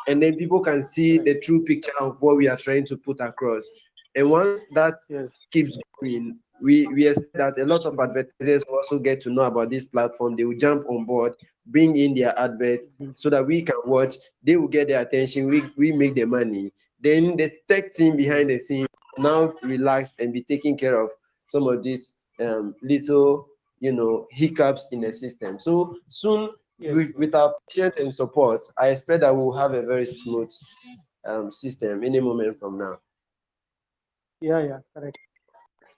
and then people can see correct, the true picture of what we are trying to put across. And once that yes, keeps going, we expect that a lot of mhm, advertisers will also get to know about this platform. They will jump on board, bring in their adverts mhm, so that we can watch. They will get their attention. We make the money. Then the tech team mhm, behind the scene now relax and be taking care of some of these little hiccups in the system. So soon, yes, yes, with our patience and support, I expect that we'll have a very smooth system any moment from now. yeah, yeah, correct.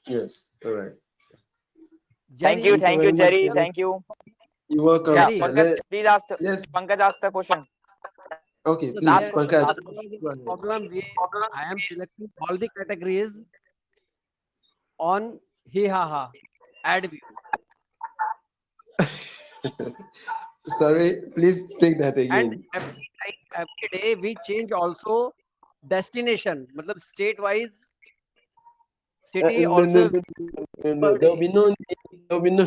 Yes. All right. Jerry, Thank you Thank you, very much, Jerry. Jerry. Thank you. You're welcome, Yeah, Jerry. sir. Pankaj, please ask. Let's. Pankaj, ask the question. Okay, So please, Last there, question. Pankaj. Last there question. was a Go ahead. problem. I am selecting all the categories on He Ha Ha ad view, Sorry, please take that and again. every day we change also destination. मतलब state wise city No, no, also no, no, no. per There'll day. be no need. There'll be no.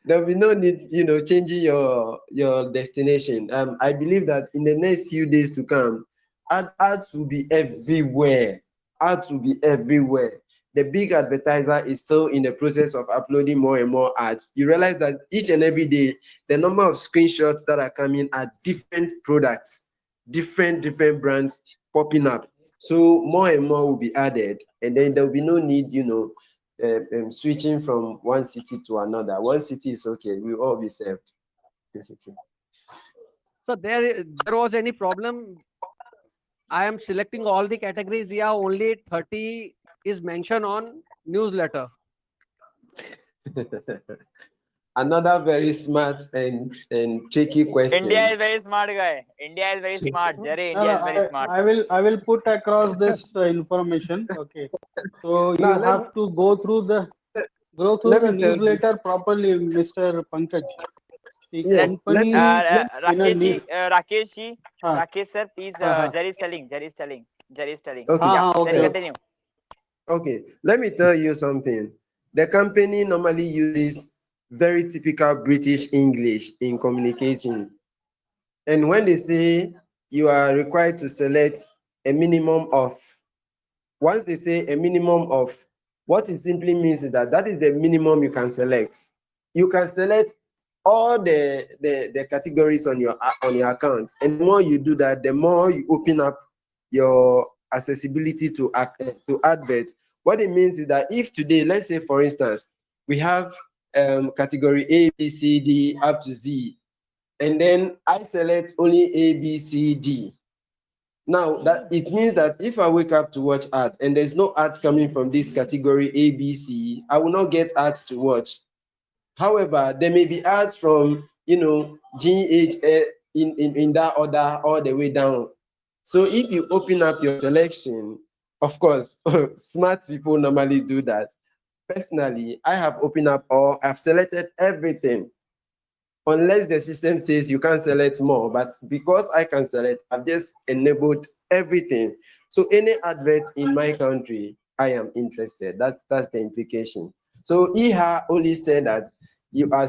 There'll be no need. Changing your destination. I believe that in the next few days to come, ads will be everywhere. Ads will be everywhere. The big advertiser is still in the process of uploading more and more ads. You realize that each and every day, the number of screenshots that are coming are different products, different brands popping up. So more and more will be added, and then there will be no need, switching from one city to another. One city is okay. We will all be served. So there was any problem? I am selecting all the categories. Yeah, only 30 is mentioned on newsletter. Another very smart and tricky question. India is very smart guy. India is very smart. Jerry, No, India no, is very smart. I will put across this information. Okay, so Now, you have to go through the let me tell you. newsletter properly, Mr. Pankaj. The Yes, company in a new. Rakesh sir, please. हाँ Jerry is telling. Okay. Yeah, okay, Jerry, okay. continue. Okay, let me tell you something. The company normally uses very typical British English in communicating. And when they say you are required to select a minimum of, once they say a minimum of, what it simply means is that is the minimum you can select. You can select all the categories on your account. And the more you do that, the more you open up your accessibility to advert. What it means is that if today, let's say for instance, we have category A, B, C, D up to Z, and then I select only A, B, C, D. Now that it means that if I wake up to watch ad and there's no ads coming from this category A, B, C, I will not get ads to watch. However, there may be ads from G, H, in that order all the way down. So if you open up your selection, of course, smart people normally do that. Personally, I have opened up I've selected everything. Unless the system says you can't select more, but because I can select, I've just enabled everything. So any advert in my country, I am interested. That's the implication. So IHA only said that you are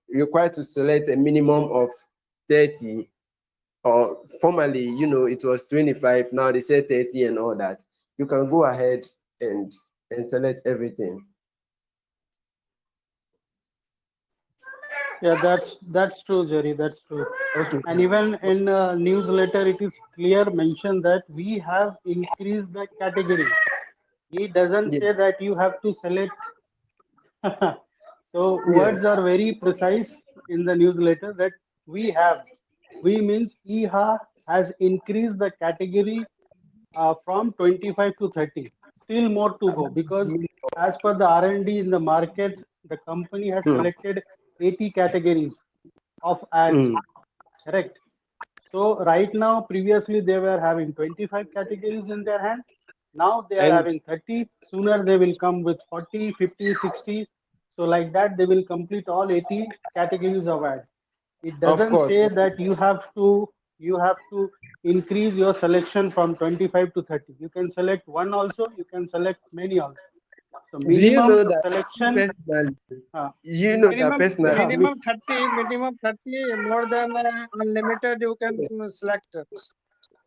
required to select a minimum of 30, or formerly, it was 25. Now they say 30 and all that. You can go ahead and select everything. Yeah, that's true, Jerry. That's true. Okay. And even in newsletter, it is clear mentioned that we have increased the category. He doesn't say that you have to select. So words are very precise in the newsletter that we have. We means IHA has increased the category from 25 to 30. Still more to go because as per the R&D in the market, the company has selected 80 categories of ads. Correct. So right now, previously they were having 25 categories in their hand. Now they are having 30. Sooner they will come with 40, 50, 60. So like that, they will complete all 80 categories of ad. It doesn't say that you have to increase your selection from 25 to 30. You can select one also. You can select many also. So Do you know that selection. Minimum 30, more than unlimited, you can select.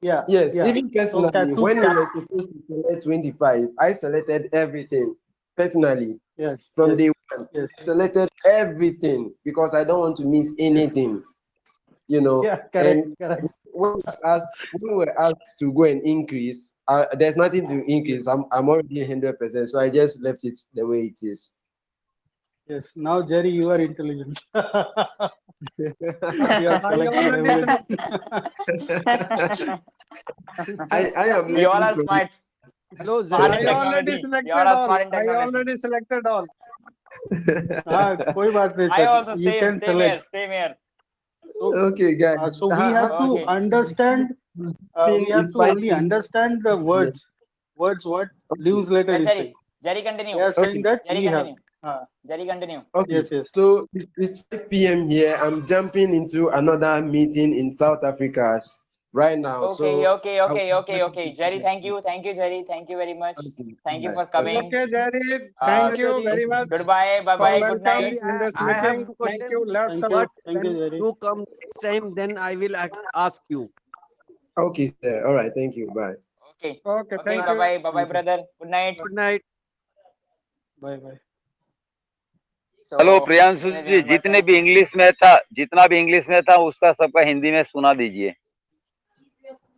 Yeah. Yes, yeah. even personally, when we were supposed to select 25, I selected everything personally. Yes. From day one, Yes. I selected everything because I don't want to miss anything. Yeah, correct. And when we were asked to go and increase, there's nothing to increase. I'm already 100%, so I just left it the way it is. Yes. Now, Jerry, you are intelligent. You have selected everything. I am. You all are smart. Smart in I already technology. selected You all are smart all. in I technology. already selected all. कोई बात नहीं, I sir. also You can same here, select. same here. Okay, guys. So we have to understand. We have to only understand the words. Words what newsletter is saying. Jerry, continue. They are saying that Jerry, we have. continue. Jerry, continue. Okay. Yes, yes. So it's 5 p.m. here. I'm jumping into another meeting in South Africa right now. Okay. Jerry, thank you, Jerry. Thank you very much. Thank you for coming. Okay, Jerry. Thank you very much. Goodbye. Bye. For Good welcome night. in this I have meeting. one Thank question. you. Lots of But Thank you, when Jerry. you come next time, then I will ask you. Okay, sir. All right. Thank you. Bye. Okay. Okay. Thank you. Bye, brother. Good night. Good night. Bye, bye. Hello Priyanshu ji, जितने भी English में था, जितना भी English में था उसका सबका हिंदी में सुना दीजिए।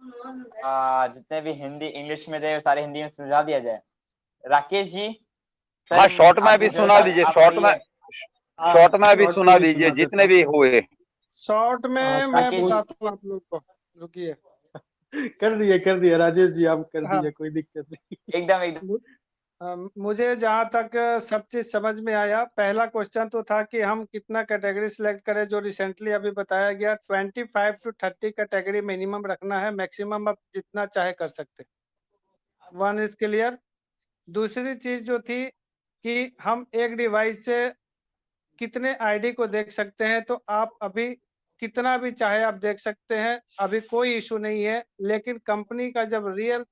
जितने भी हिंदी इंग्लिश में थे सारे हिंदी में समझा दिया जाए। राकेश जी सर, हाँ, शॉर्ट में आप भी जो सुना था दीजिए, आप शॉर्ट में, कहिए। शॉर्ट में भी शॉर्ट सुना में ही दीजिए सुना देता जितने भी हूँ। हुए। शॉर्ट में मैं राकेश बताता हूँ आप लोग को, रुकिए। कर दिए राजेश जी, आप कर हाँ, दीजिए, कोई दिक्कत नहीं। एकदम एकदम मुझे जहाँ तक सब चीज समझ में आया, पहला क्वेश्चन तो था कि हम कितना कैटेगरी सिलेक्ट करें, जो रिसेंटली अभी बताया गया 25 to 30 कैटेगरी मिनिमम रखना है, मैक्सिमम आप जितना चाहे कर सकते। One is clear. दूसरी चीज जो थी कि हम एक डिवाइस से कितने आईडी को देख सकते हैं, तो आप अभी कितना भी चाहे आप देख सकते हैं, अभी कोई इशू नहीं है। लेकिन कंपनी का जब रियल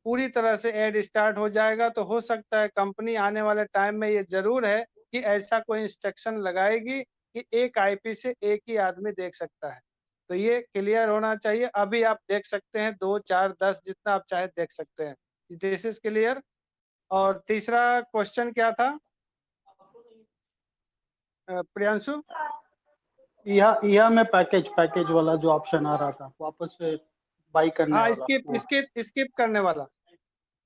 पूरी तरह से ऐड स्टार्ट हो जाएगा तो हो सकता है कंपनी आने वाले टाइम में ये जरूर है कि ऐसा कोई इंस्ट्रक्शन लगाएगी कि एक आईपी से एक ही आदमी देख सकता है। तो ये क्लियर होना चाहिए। अभी आप देख सकते हैं 2, 4, 10 जितना आप चाहे देख सकते हैं। This is clear. और तीसरा क्वेश्चन क्या था प्रियांशु? यह में पैकेज वाला जो ऑप्शन आ रहा था, वापस से बाई करने हाँ, वाला स्किप वो। स्किप करने वाला।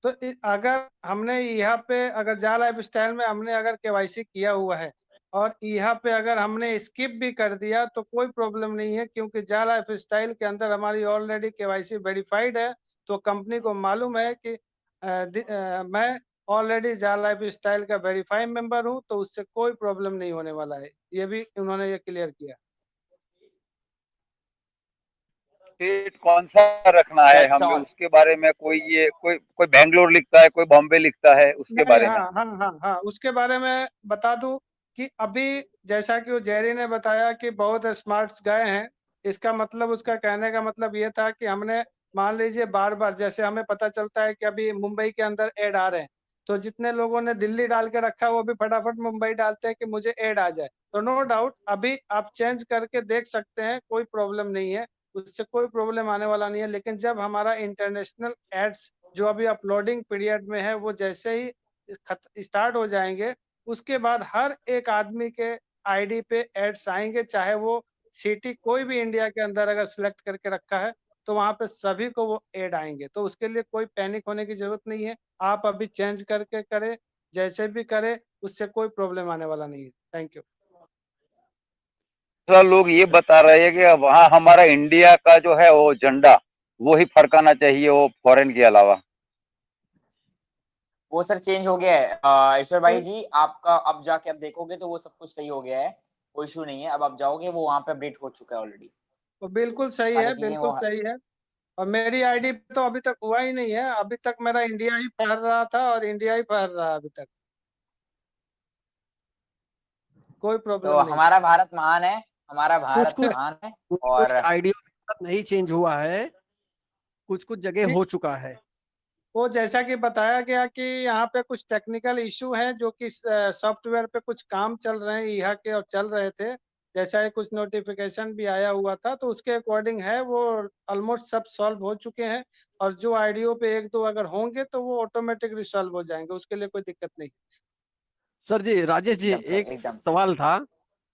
तो अगर हमने यहाँ पे अगर जा लाइफ स्टाइल में हमने अगर केवाईसी किया हुआ है और यहाँ पे अगर हमने स्किप भी कर दिया तो कोई प्रॉब्लम नहीं है, क्योंकि जा लाइफ स्टाइल के अंदर हमारी ऑलरेडी केवाईसी वेरीफाइड है। तो कंपनी को मालूम है कि मैं ऑलरेडी जा लाइफ स्टाइल का वेरीफाइड मेंबर हूँ, तो उससे कोई प्रॉब्लम नहीं होने वाला है। ये भी उन्होंने ये क्लियर किया। स्टेट कौन सा रखना है दैट्स हमें, ऑल। उसके बारे में कोई ये कोई बैंगलोर लिखता है, कोई बॉम्बे लिखता है, उसके नहीं, बारे में। हाँ हाँ हाँ हाँ, उसके बारे में बता दूं कि अभी जैसा कि वो जेरी ने बताया कि बहुत स्मार्ट्स गए हैं, इसका मतलब उसका कहने का मतलब ये था कि हमने मान लीजिए बार बार, जैसे हमें पता चलता है कि अभी मुंबई के अंदर ऐड आ रहे हैं, तो जितने लोगों ने दिल्ली डाल के रखा है वो भी फटाफट मुंबई डालते हैं कि मुझे ऐड आ जाए। तो नो डाउट अभी आप चेंज करके देख सकते हैं, कोई प्रॉब्लम नहीं है, उससे कोई प्रॉब्लम आने वाला नहीं है। लेकिन जब हमारा इंटरनेशनल एड्स जो अभी अपलोडिंग पीरियड में है, वो जैसे ही स्टार्ट हो जाएंगे, उसके बाद हर एक आदमी के आईडी पे एड्स आएंगे, चाहे वो सिटी कोई भी इंडिया के अंदर अगर सिलेक्ट करके रखा है तो वहां पे सभी को वो ऐड आएंगे। तो उसके लिए कोई पैनिक होने की जरूरत नहीं है। आप अभी चेंज करके करें, जैसे भी करें, उससे कोई प्रॉब्लम आने वाला नहीं है। Thank you. दूसरा लोग ये बता रहे हैं कि वहाँ हमारा इंडिया का जो है वो झंडा वो ही फरकाना चाहिए, वो फॉरेन के अलावा। वो सर चेंज हो गया है। ईश्वर भाई जी, आपका अब जाके अब देखोगे तो वो सब कुछ सही हो गया है, कोई इशू नहीं है। अब आप जाओगे वो वहाँ पे अपडेट हो चुका है ऑलरेडी, तो बिल्कुल सही सारी है, चीजें बिल्कुल वो। सही है। और मेरी आईडी पे तो अभी तक हुआ ही नहीं है, अभी तक मेरा इंडिया ही फहर रहा था और इंडिया ही फहर रहा है अभी तक, कोई तो प्रॉब्लम नहीं। हमारा भारत महान है, हमारा कुछ भारत कुछ महान है। कुछ और कुछ आइडिया नहीं चेंज हुआ है, कुछ कुछ जगह जी, हो चुका है। वो जैसा कि बताया गया कि यहाँ पे कुछ टेक्निकल इशू हैं, जो कि सॉफ्टवेयर पे कुछ काम चल रहे हैं यहाँ के और चल रहे थे। जैसा ही कुछ नोटिफिकेशन भी आया हुआ था, तो उसके अकॉर्डिंग है वो ऑलमोस्ट सब सॉल्व हो चुके हैं। और जो आईडियो पे एक दो अगर होंगे तो वो ऑटोमेटिक रिसॉल्व हो जाएंगे, उसके लिए कोई दिक्कत नहीं। सर जी, राजेश जी, एकदम सर एक एकदम। सवाल था,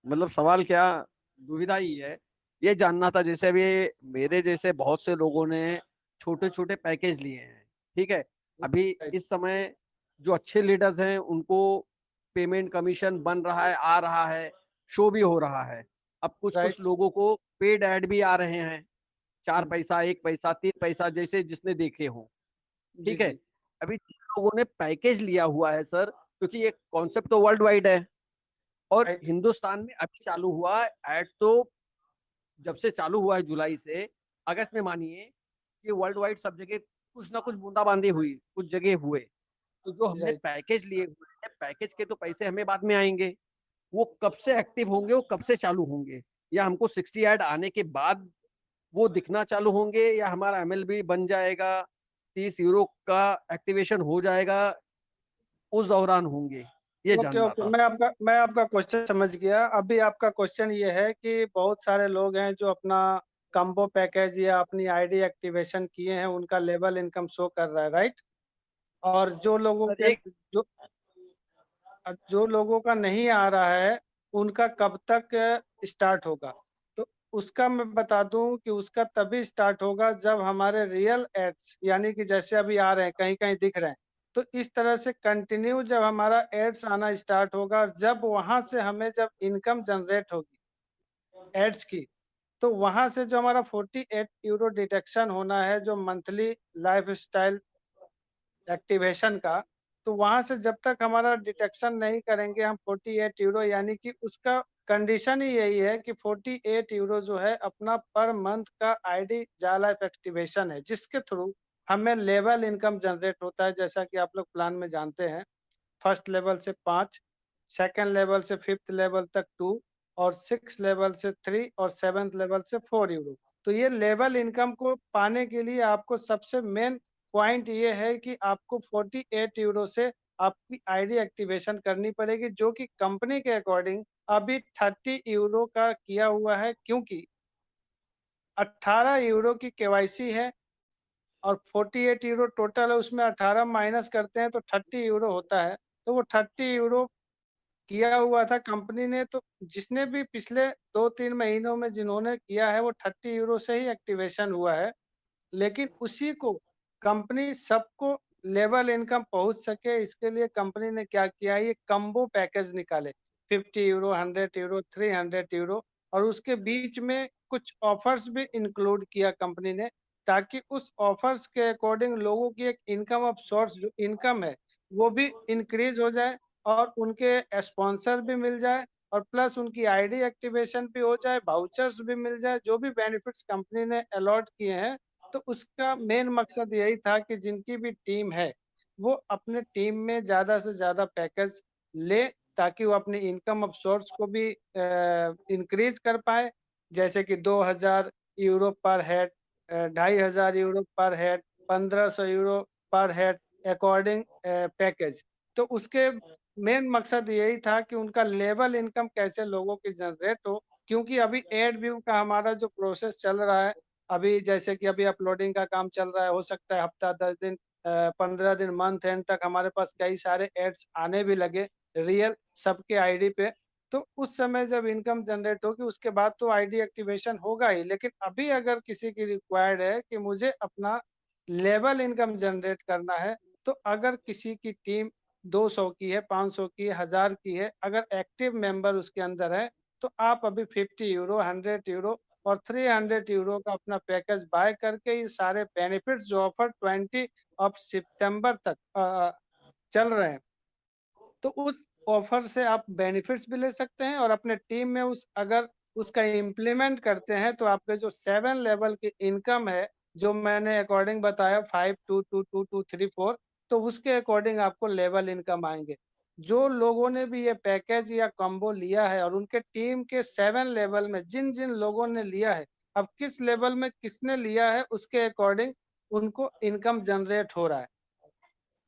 मतलब सवाल क्या, दुविधा ही है, ये जानना था। जैसे अभी मेरे जैसे बहुत से लोगों ने छोटे छोटे पैकेज लिए हैं, ठीक है। अभी राइट, इस समय जो अच्छे लीडर्स हैं उनको पेमेंट कमीशन बन रहा है, आ रहा है, शो भी हो रहा है। अब कुछ राइट। कुछ लोगों को पेड ऐड भी आ रहे हैं, 4 पैसा, 1 पैसा, 3 पैसा, जैसे जिसने देखे हो, जी ठीक है। जी। अभी जिन लोगों ने पैकेज लिया हुआ है सर, क्योंकि ये कॉन्सेप्ट तो वर्ल्ड वाइड है और राइट, हिंदुस्तान में अभी चालू हुआ है ऐड, तो जब से चालू हुआ है जुलाई से अगस्त में, मानिए कि वर्ल्ड वाइड सब जगह कुछ ना कुछ बूंदाबांदी हुई, कुछ जगह हुए। तो जो हमने राइट। पैकेज लिए हुए हैं, पैकेज के तो पैसे हमें बाद में आएंगे, वो कब से एक्टिव होंगे, वो कब से चालू होंगे, या हमको 60 ऐड आने के बाद वो दिखना चालू होंगे, या हमारा एमएलबी बन जाएगा, 30 यूरो का एक्टिवेशन हो जाएगा, उस दौरान होंगे, ये ओके जानना ओके, था। मैं आपका क्वेश्चन समझ गया। अभी आपका क्वेश्चन ये है कि बहुत सारे लोग हैं जो अपना कम्बो पैकेज या अपनी आईडी एक्टिवेशन किए हैं, उनका लेवल इनकम शो कर रहा है, राइट? और जो लोगों सर के एक जो लोगों का नहीं आ रहा है, उनका कब तक स्टार्ट होगा? तो उसका मैं बता दूं कि उसका तभी स्टार्ट होगा जब हमारे रियल एड्स, यानी कि जैसे अभी आ रहे हैं, कहीं कहीं दिख रहे हैं, तो इस तरह से कंटिन्यू जब हमारा एड्स आना स्टार्ट होगा और जब वहां से हमें जब इनकम जनरेट होगी एड्स की, तो वहां से जो हमारा 48 यूरो डिडक्शन होना है जो मंथली लाइफस्टाइल एक्टिवेशन का, तो वहां से जब तक हमारा डिटेक्शन नहीं करेंगे हम 48 यूरो, यानी कि उसका कंडीशन ही यही है कि 48 यूरो जो है अपना पर मंथ का आईडी जा लाइफ एक्टिवेशन है, जिसके थ्रू हमें लेवल इनकम जनरेट होता है। जैसा कि आप लोग प्लान में जानते हैं, फर्स्ट लेवल से 5, सेकंड लेवल से 5th लेवल तक 2, और 6 लेवल से 3 और 7th लेवल से 4 यूरो। तो ये लेवल इनकम को पाने के लिए आपको सबसे मेन पॉइंट ये है कि आपको 48 यूरो से आपकी आईडी एक्टिवेशन करनी पड़ेगी, जो कि कंपनी के अकॉर्डिंग अभी 30 यूरो का किया हुआ है, क्योंकि 18 यूरो की केवाईसी है और 48 यूरो टोटल है, उसमें 18 माइनस करते हैं तो 30 यूरो होता है। तो वो 30 यूरो किया हुआ था कंपनी ने, तो जिसने भी पिछले 2-3 महीनों में जिन्होंने किया है वो 30 यूरो से ही एक्टिवेशन हुआ है। लेकिन उसी को कंपनी सबको लेवल इनकम पहुंच सके, इसके लिए कंपनी ने क्या किया, ये कम्बो पैकेज निकाले, 50 यूरो, 100 यूरो, 300 यूरो, और उसके बीच में कुछ ऑफर्स भी इंक्लूड किया कंपनी ने, ताकि उस ऑफर्स के अकॉर्डिंग लोगों की एक इनकम ऑफ सोर्स जो इनकम है वो भी इंक्रीज हो जाए और उनके स्पॉन्सर भी मिल जाए और प्लस उनकी आईडी एक्टिवेशन भी हो जाए, वाउचर्स भी मिल जाए, जो भी बेनिफिट्स कंपनी ने अलॉट किए हैं। तो उसका मेन मकसद यही था कि जिनकी भी टीम है वो अपने टीम में ज्यादा से ज्यादा पैकेज ले, ताकि वो अपनी इनकम ऑफ सोर्स को भी इंक्रीज कर पाए, जैसे कि 2000 यूरो पर हेड, 2500 यूरो पर हेड, 1500 यूरो पर हेड अकॉर्डिंग पैकेज। तो उसके मेन मकसद यही था कि उनका लेवल इनकम कैसे लोगों की जनरेट हो, क्योंकि अभी एड व्यू का हमारा जो प्रोसेस चल रहा है, अभी जैसे कि अभी अपलोडिंग का काम चल रहा है, हो सकता है हफ्ता 10 दिन, 15 दिन, मंथ एंड तक हमारे पास कई सारे एड्स आने भी लगे रियल सबके आईडी पे। तो उस समय जब इनकम जनरेट होगी उसके बाद तो आईडी एक्टिवेशन होगा ही, लेकिन अभी अगर किसी की रिक्वायर्ड है कि मुझे अपना लेवल इनकम जनरेट करना है, तो अगर किसी की टीम 200 की है, 500 की है, 1000 की है, अगर एक्टिव मेंबर उसके अंदर है, तो आप अभी 50 यूरो, 100 यूरो और 300 यूरो का अपना पैकेज बाय करके ये सारे बेनिफिट्स जो ऑफर 20 ऑफ सितंबर तक चल रहे हैं, तो उस ऑफर से आप बेनिफिट्स भी ले सकते हैं और अपने टीम में उस अगर उसका इम्प्लीमेंट करते हैं तो आपके जो 7 लेवल की इनकम है, जो मैंने अकॉर्डिंग बताया 5 2 2 2 2 3 4, तो उसके अकॉर्डिंग आपको लेवल इनकम आएंगे। जो लोगों ने भी ये पैकेज या कॉम्बो लिया है और उनके टीम के 7 लेवल में जिन जिन लोगों ने लिया है, अब किस लेवल में किसने लिया है उसके अकॉर्डिंग उनको इनकम जनरेट हो रहा है।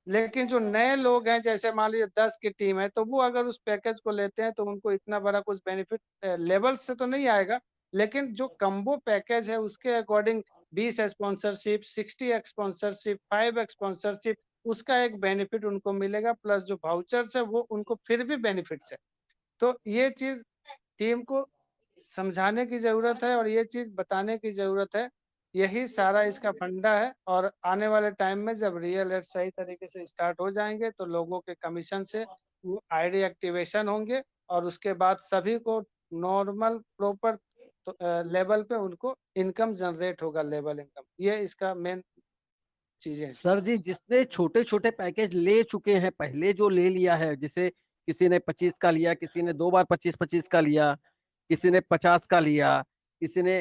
लेकिन जो नए लोग हैं, जैसे मान लीजिए 10 की टीम है, तो वो अगर उस पैकेज को लेते हैं तो उनको इतना बड़ा कुछ बेनिफिट लेवल से तो नहीं आएगा, लेकिन जो कम्बो पैकेज है उसके अकॉर्डिंग 20 स्पॉन्सरशिप, 60 स्पॉन्सरशिप, 5 स्पॉन्सरशिप, उसका एक बेनिफिट उनको मिलेगा, प्लस जो वाउचर्स है वो उनको फिर भी बेनिफिट्स है। तो ये चीज टीम को समझाने की जरूरत है और ये चीज बताने की जरूरत है। यही सारा इसका फंडा है, और आने वाले टाइम में जब रियल एड सही तरीके से स्टार्ट हो जाएंगे तो लोगों के कमीशन से वो आईडी एक्टिवेशन होंगे और उसके बाद सभी को नॉर्मल प्रॉपर तो, लेवल पे उनको इनकम जनरेट होगा, लेवल इनकम। ये इसका मेन चीजें हैं। सर जी, जिसने छोटे छोटे पैकेज ले चुके हैं पहले, जो ले लिया है, जैसे किसी ने 25 का लिया, किसी ने 2 बार 25-25 का लिया, किसी ने 50 का लिया, किसी ने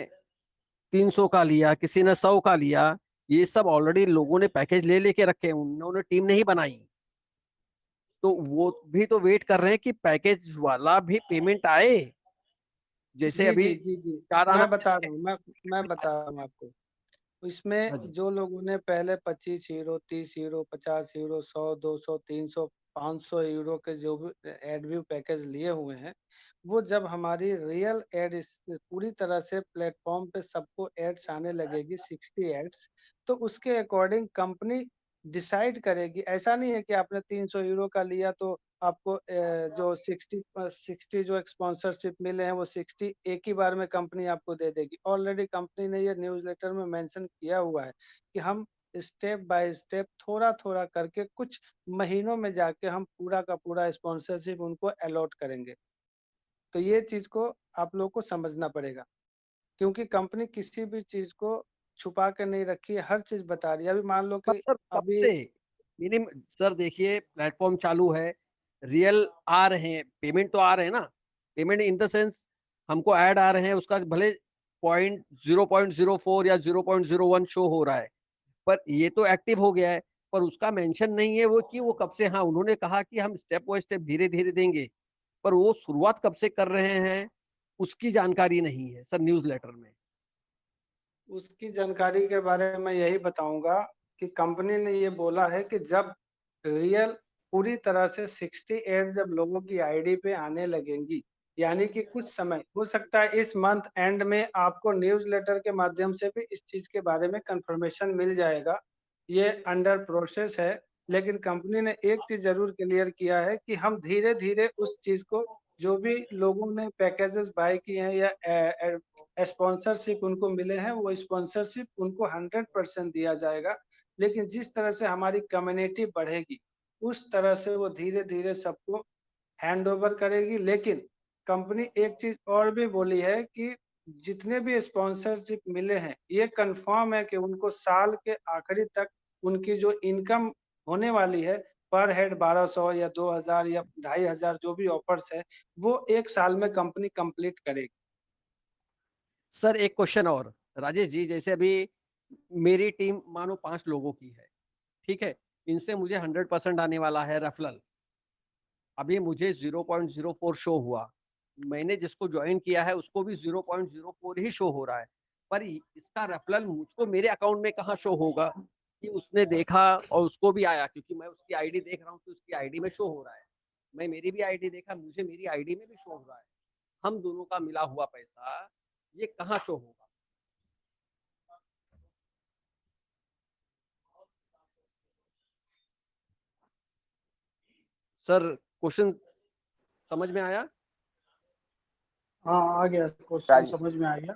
300 का लिया, किसी ने 100 का लिया, ये सब ऑलरेडी लोगों ने पैकेज ले लेके रखे हैं, उन्होंने टीम नहीं बनाई। तो वो भी तो वेट कर रहे हैं कि पैकेज वाला भी पेमेंट आए। जैसे जी अभी जी जी जी, चार आना मैं बता रहा हूँ, मैं बता रहा हूँ आपको। इसमें हाँ जी। जो लोगों ने पहले 25 यूरो, 30 यूरो, 50 यूरो, 100, 200, 300, 500 यूरो के जो भी एड व्यू पैकेज लिए हुए हैं, वो जब हमारी रियल एड पूरी तरह से प्लेटफॉर्म पे सबको एड्स आने लगेगी, 60 एड्स, तो उसके अकॉर्डिंग कंपनी डिसाइड करेगी। ऐसा नहीं है कि आपने 300 यूरो का लिया तो आपको जो 60 जो स्पॉन्सरशिप मिले हैं वो 60 एक ही बार में कंपनी आपको दे देगी। ऑलरेडी कंपनी ने ये न्यूज़लेटर में मेंशन किया हुआ है कि हम स्टेप बाय स्टेप थोड़ा-थोड़ा करके कुछ महीनों में जाके हम पूरा का पूरा स्पॉन्सरशिप उनको अलॉट करेंगे। तो ये चीज़ को आप लोगों को समझना पड़ेगा, क्योंकि कंपनी किसी भी चीज़ को छुपा के नहीं रखी है, हर चीज़ बता रही है। अभी मान लो कि सर कब अभी से मिनिमम सर देखिए प्लेटफॉर्म चालू है, रियल आ रहे हैं, पेमेंट तो आ रहे हैं ना, पेमेंट इन द सेंस हमको ऐड आ रहे हैं, उसका भले 0.04 या 0.01 शो हो रहा है, पर ये तो एक्टिव हो गया है, पर उसका मेंशन नहीं है वो कि वो कब से, हाँ उन्होंने कहा कि हम स्टेप बाय स्टेप धीरे धीरे देंगे, पर वो शुरुआत कब से कर रहे हैं उसकी जानकारी नहीं है सर न्यूज़ लेटर में। उसकी जानकारी के बारे में यही बताऊंगा कि कंपनी ने ये बोला है कि जब रियल पूरी तरह से 68 जब लोगों की आईडी पे आने लगेंगी, यानी कि कुछ समय हो सकता है इस मंथ एंड में आपको न्यूज़लेटर के माध्यम से भी इस चीज के बारे में कंफर्मेशन मिल जाएगा। ये अंडर प्रोसेस है, लेकिन कंपनी ने एक चीज जरूर क्लियर किया है कि हम धीरे धीरे उस चीज को, जो भी लोगों ने पैकेजेस बाय किए हैं या स्पॉन्सरशिप उनको मिले हैं, वो स्पॉन्सरशिप उनको 100% दिया जाएगा। लेकिन जिस तरह से हमारी कम्युनिटी बढ़ेगी उस तरह से वो धीरे धीरे सबको हैंड ओवर करेगी। लेकिन कंपनी एक चीज और भी बोली है कि जितने भी स्पॉन्सरशिप मिले हैं ये कंफर्म है कि उनको साल के आखिरी तक उनकी जो इनकम होने वाली है पर हेड 1200 या 2000 या 2500 जो भी ऑफर्स है वो एक साल में कंपनी कंप्लीट करेगी। सर एक क्वेश्चन और राजेश जी, जैसे अभी मेरी टीम मानो 5 लोगों की है, ठीक है, इनसे मुझे 100% आने वाला है रेफरल, अभी मुझे 0.04 शो हुआ, मैंने जिसको ज्वाइन किया है उसको भी 0.04 ही शो हो रहा है, पर इसका रेफरल मुझको मेरे अकाउंट में कहाँ शो होगा कि उसने देखा और उसको भी आया, क्योंकि मैं उसकी आईडी देख रहा हूँ तो उसकी आईडी में शो हो रहा है, मैं मेरी भी आईडी देखा, मुझे मेरी आईडी में भी शो हो रहा है, हम दोनों का मिला हुआ पैसा ये कहाँ शो होगा? सर क्वेश्चन समझ में आया? हाँ आ गया, क्वेश्चन समझ में आ गया।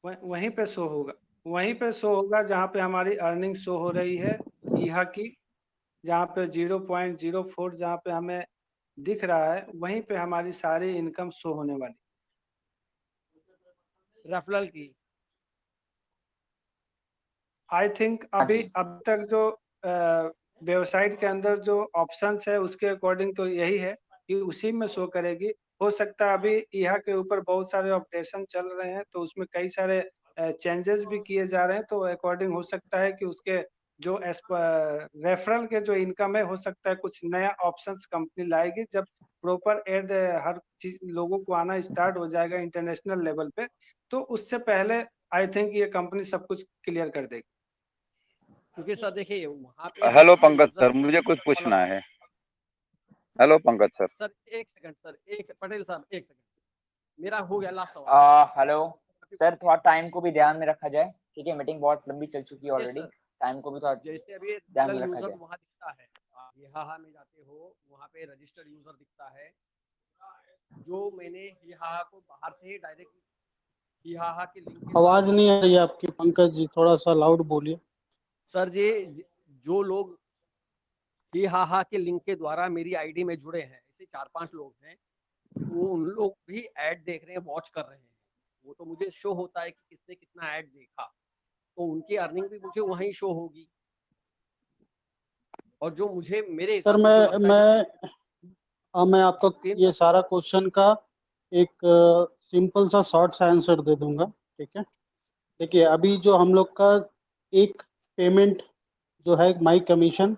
वहीं पे शो होगा, वहीं पे शो होगा जहाँ पे हमारी अर्निंग शो हो रही है ईहा की, जहाँ पे 0.04 जहाँ पे हमें दिख रहा है वहीं पे हमारी सारी इनकम शो होने वाली। रेफरल की आई थिंक अभी अब तक जो वेबसाइट के अंदर जो ऑप्शंस है उसके अकॉर्डिंग तो यही है कि उसी में शो करेगी। हो सकता है अभी ईहा के ऊपर बहुत सारे अपडेशन चल रहे हैं तो उसमें कई सारे चेंजेस भी किए जा रहे हैं, तो अकॉर्डिंग हो सकता है कि उसके जो रेफरल के जो इनकम है हो सकता है कुछ नया ऑप्शंस कंपनी लाएगी जब प्रॉपर एड हर चीज लोगों को आना स्टार्ट हो जाएगा इंटरनेशनल लेवल पे, तो उससे पहले आई थिंक ये कंपनी सब कुछ क्लियर कर देगी। क्योंकि सर देखिए वहाँ पे hello registered Pankaj user sir, मुझे कुछ पूछना है। Hello Pankaj sir. सर एक सेकंड सर, एक पटेल साहब एक सेकंड, मेरा हो गया लास्ट सवाल। हेलो सर, थोड़ा टाइम को भी ध्यान में रखा जाए, ठीक है, मीटिंग बहुत लंबी चल चुकी है Yes, ऑलरेडी, sir. टाइम को भी थोड़ा जैसे अभी ध्यान में रेगुलर रखा यूजर जाए। वहाँ दिखता है, आप यहाँ में जाते हो वहाँ पे रजिस्टर्ड यूजर दिखता है, जो मैंने यहाँ को बाहर से ही डायरेक्ट यहाँ के लिंक के द्वारा आवाज नहीं आ रही है आपकी पंकज जी, थोड़ा सा लाउड बोलिए। सर जी, जो लोग यहाँ के लिंक के द्वारा मेरी आईडी में जुड़े हैं, ऐसे 4-5 लोग हैं, वो उन लोग भी ऐड देख रहे हैं, वॉच कर रहे हैं, वो तो मुझे शो होता है कि किसने कितना ऐड देखा, तो उनकी अर्निंग भी मुझे वहीं शो होगी, और जो मुझे मेरे सर हिसाब से जो लगता है मैं आपको ये सारा क्वेश्चन का एक सिंपल सा शॉर्ट सा आंसर दे दूंगा, ठीक है। देखिए अभी जो हम लोग का एक पेमेंट जो है माई कमीशन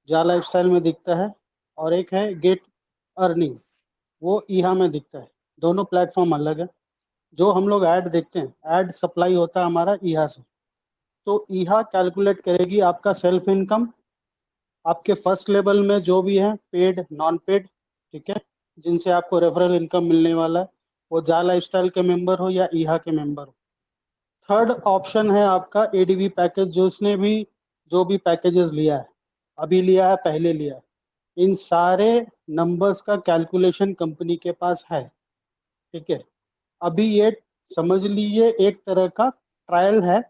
जा लाइफस्टाइल में दिखता है और एक है गेट अर्निंग, वो ईहा में दिखता है। दोनों प्लेटफॉर्म अलग है। जो हम लोग ऐड देखते हैं, ऐड सप्लाई होता है हमारा ईहा से, तो ईहा कैलकुलेट करेगी आपका सेल्फ इनकम, आपके फर्स्ट लेवल में जो भी है पेड नॉन पेड, ठीक है, जिनसे आपको रेफरल इनकम मिलने वाला है, वो जा लाइफस्टाइल के मेंबर हो या ईहा के मेंबर हो। थर्ड ऑप्शन है आपका एडीवी पैकेज, जो उसने भी जो भी पैकेजेस लिया है, अभी लिया है, पहले लिया है, इन सारे नंबर्स का कैलकुलेशन कंपनी के पास है। ठीक है, अभी ये समझ लीजिए एक तरह का ट्रायल है,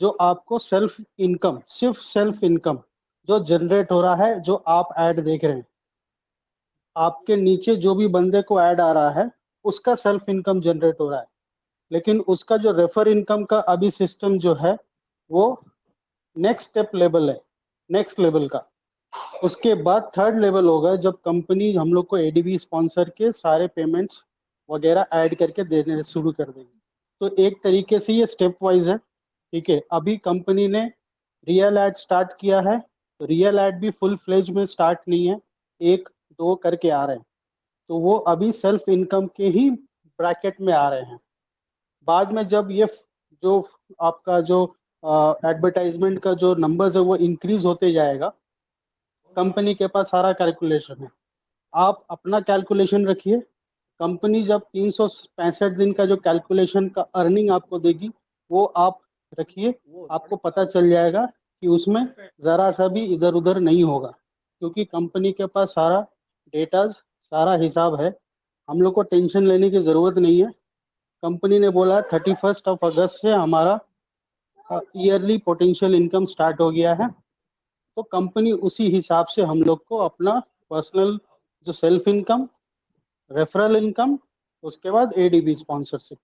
जो आपको सेल्फ इनकम, सिर्फ सेल्फ इनकम जो जनरेट हो रहा है, जो आप ऐड देख रहे हैं, आपके नीचे जो भी बंदे को ऐड आ रहा है उसका सेल्फ इनकम जनरेट हो रहा है। लेकिन उसका जो रेफर इनकम का अभी सिस्टम जो है वो नेक्स्ट स्टेप लेवल है, नेक्स्ट लेवल का। उसके बाद थर्ड लेवल होगा जब कंपनी हम लोग को एडीबी स्पॉन्सर के सारे पेमेंट्स वगैरह ऐड करके देने शुरू कर देगी। तो एक तरीके से ये स्टेप वाइज है। ठीक है, अभी कंपनी ने रियल ऐड स्टार्ट किया है, तो रियल ऐड भी फुल फ्लेज में स्टार्ट नहीं है, एक दो करके आ रहे हैं, तो वो अभी सेल्फ इनकम के ही ब्रैकेट में आ रहे हैं। बाद में जब ये जो आपका जो एडवर्टाइजमेंट का जो नंबर्स है वो इंक्रीज होते जाएगा, कंपनी के पास सारा कैलकुलेशन है, आप अपना कैलकुलेशन रखिए। कंपनी जब 365 दिन का जो कैलकुलेशन का अर्निंग आपको देगी वो आप रखिए, आपको पता चल जाएगा कि उसमें ज़रा सा भी इधर उधर नहीं होगा, क्योंकि कंपनी के पास सारा डेटा, सारा हिसाब है। हम लोग को टेंशन लेने की ज़रूरत नहीं है। कंपनी ने बोला 31 अगस्त से हमारा ईयरली पोटेंशियल इनकम स्टार्ट हो गया है, तो कंपनी उसी हिसाब से हम लोग को अपना पर्सनल जो सेल्फ इनकम, रेफरल इनकम, उसके बाद एडीबी स्पॉन्सरशिप,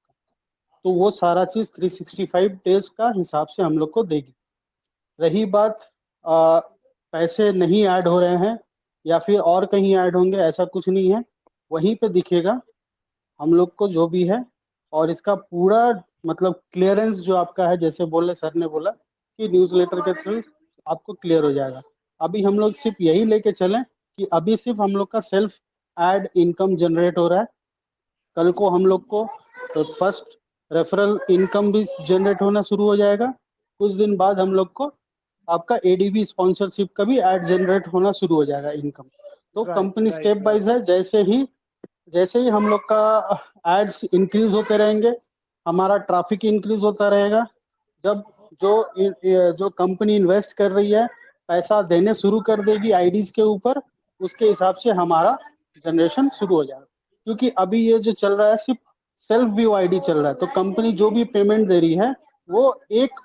तो वो सारा चीज़ 365 डेज का हिसाब से हम लोग को देगी। रही बात पैसे नहीं ऐड हो रहे हैं या फिर और कहीं ऐड होंगे, ऐसा कुछ नहीं है, वहीं पे दिखेगा हम लोग को जो भी है। और इसका पूरा मतलब क्लियरेंस जो आपका है, जैसे बोले सर ने बोला कि न्यूज़लेटर के थ्रू आपको क्लियर हो जाएगा। अभी हम लोग सिर्फ यही लेके चलें कि अभी सिर्फ हम लोग का सेल्फ ऐड इनकम जनरेट हो रहा है, कल को हम लोग को तो फर्स्ट रेफरल इनकम भी जनरेट होना शुरू हो जाएगा, कुछ दिन बाद हम लोग को आपका एडीबी स्पॉन्सरशिप का भी ऐड जनरेट होना शुरू हो जाएगा इनकम। तो कंपनी स्टेप वाइज है, जैसे ही हम लोग का एड्स इंक्रीज होते रहेंगे, हमारा ट्रैफिक इंक्रीज होता रहेगा, जब जो कंपनी इन्वेस्ट कर रही है पैसा देने शुरू कर देगी आईडीज के ऊपर, उसके हिसाब से हमारा जनरेशन शुरू हो जाएगा। क्योंकि अभी ये जो चल रहा है सिर्फ सेल्फ व्यू आईडी चल रहा है, तो कंपनी जो भी पेमेंट दे रही है वो एक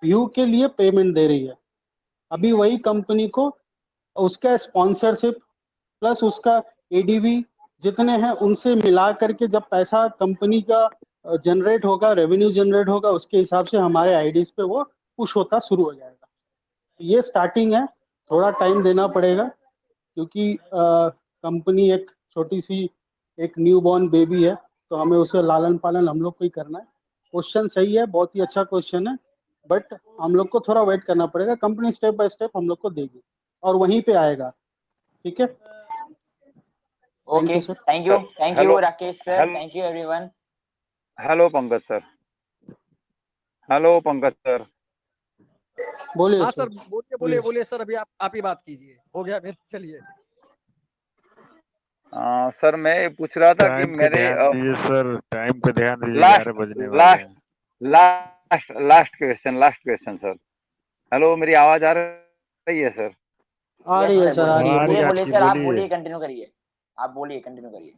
व्यू के लिए पेमेंट दे रही है। अभी वही कंपनी को उसका स्पॉन्सरशिप प्लस उसका एडीवी जितने हैं उनसे मिला करके जब पैसा कंपनी का जनरेट होगा, रेवेन्यू जनरेट होगा, उसके हिसाब से हमारे आईडीज पे वो पुश होता शुरू हो जाएगा। ये स्टार्टिंग है, थोड़ा टाइम देना पड़ेगा, क्योंकि कंपनी एक छोटी सी एक न्यू बॉर्न बेबी है, तो हमें उसका लालन पालन हम लोग को ही करना है। क्वेश्चन सही है, बहुत ही अच्छा क्वेश्चन है, बट हम लोग को थोड़ा वेट करना पड़ेगा। कंपनी स्टेप बाय स्टेप हम लोग को देगी और वहीं पे आएगा। ठीक है, okay, thank you Rakesh sir, thank you everyone. Hello Pankaj sir, hello Pankaj sir, बोलिए। हाँ सर, बोलिए सर, अभी आप ही बात कीजिए, हो गया फिर, चलिए। सर मैं ये पूछ रहा था कि मेरे सर टाइम पे ध्यान दीजिए, लास्ट क्वेश्चन सर। हेलो, मेरी आवाज आ रही है सर? आ रही है सर, आ रही है। बोलिए सर, आप बोलिए, कंटिन्यू करिए, आप बोलिए, कंटिन्यू करिए।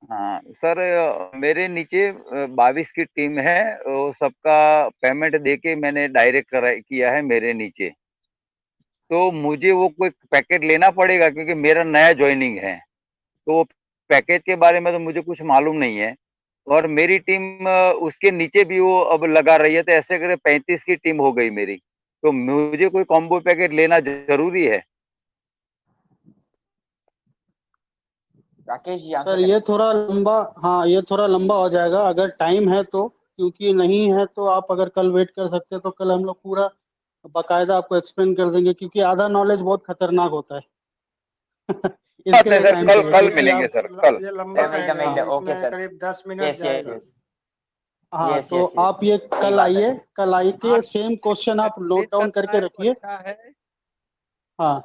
हाँ सर, मेरे नीचे 22 की टीम है, वो सबका पेमेंट देके मैंने डायरेक्ट किया है मेरे नीचे, तो मुझे वो कोई पैकेट लेना पड़ेगा क्योंकि मेरा नया ज्वाइनिंग है, तो पैकेज के बारे में तो मुझे कुछ मालूम नहीं है, और मेरी टीम उसके नीचे भी वो अब लगा रही है, तो ऐसे करे 35 की टीम हो गई मेरी, तो मुझे कोई कॉम्बो पैकेट लेना जरूरी है? राकेश जी सर ये थोड़ा लंबा, हाँ ये थोड़ा लंबा हो जाएगा अगर टाइम है तो, क्योंकि नहीं है तो आप अगर कल वेट कर सकते हैं तो कल हम लोग पूरा बाकायदा आपको एक्सप्लेन कर देंगे, क्योंकि आधा नॉलेज बहुत खतरनाक होता है। इसके लिए टाइम कल मिलेंगे सर, कल। ये लंबा रहेगा, ओके सर, करीब 10 मिनट जाएगा। हाँ तो आप ये कल आइए, कल आई के सेम क्वेश्चन आप नोट डाउन करके रखिए। हाँ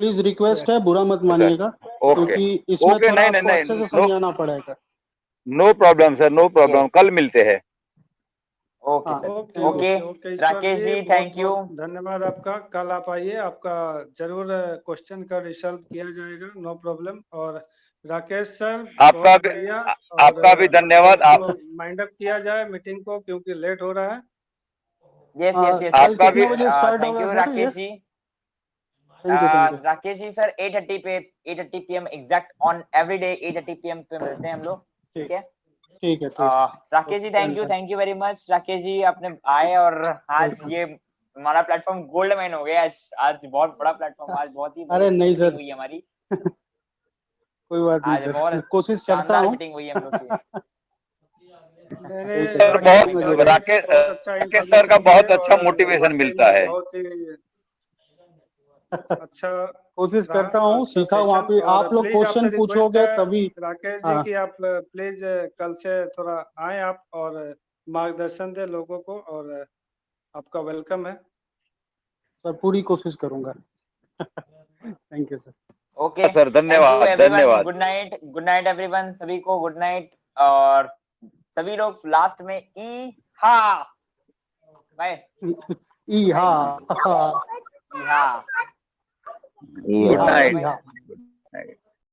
प्लीज रिक्वेस्ट है, बुरा मत मानिएगा, क्योंकि इसमें थोड़ा आपको अच्छे से समझाना पड़ेगा। No problem sir, no problem, कल मिलते हैं। ओके हाँ sir, okay okay okay okay Ishwar Rakesh ji, जी बहुत थैंक यू। बहुत धन्यवाद आपका। कल आप आइए, आपका जरूर क्वेश्चन का रिसॉल्व किया जाएगा, नो प्रॉब्लम। और राकेश सर आपका बहुत भी बढ़िया। और आपका भी अब धन्यवाद। आप इसको माइंड अप किया जाए मीटिंग को, क्योंकि लेट हो रहा है। यस हाँ, यस यस कल आपका भी कितने बजे स्टार्ट थैंक होगा यू सर ये? Rakesh ji. Thank you. Rakesh ji sir 8:30 PM exact on everyday 8:30 PM पे मिलते हैं हम लोग, ठीक है? ठीक है Rakesh ji thank you very much. Rakesh ji आपने आए और आज ये हमारा प्लेटफॉर्म गोल्ड माइन हो गया। आज बहुत बड़ा प्लेटफॉर्म, आज बहुत ही अरे अच्छी नहीं मीटिंग सर, हुई हमारी। कोई बात नहीं आज सर, बहुत कोशिश करता शानदार हूँ। मीटिंग हुई हम लोग की। नहीं ठीक है सर राकेश जी, बहुत राकेश जी राकेश बहुत अच्छा राकेश सर का इंफॉर्मेशन दिए बहुत अच्छा और मोटिवेशन वाकई मिलता में है। बहुत ही अच्छा कोशिश रहा, करता हूँ, अच्छा सीखा हूँ। सेशन। और आप लोग प्लीज आपसे क्वेश्चन रिक्वेस्ट पूछोगे है तभी। राकेश जी हाँ कि आप प्लीज कल से थोड़ा आए आप और मार्गदर्शन दे लोगों को, और आपका वेलकम है। सर, पूरी कोशिश करूंगा। Thank you sir. Okay sir thank you धन्यवाद एवरीवन। धन्यवाद। गुड नाइट एवरीवन, सभी को गुड नाइट। और सभी लोग लास्ट में ई हा बाय हाँ ई हा। Good night. हाँ। Good night.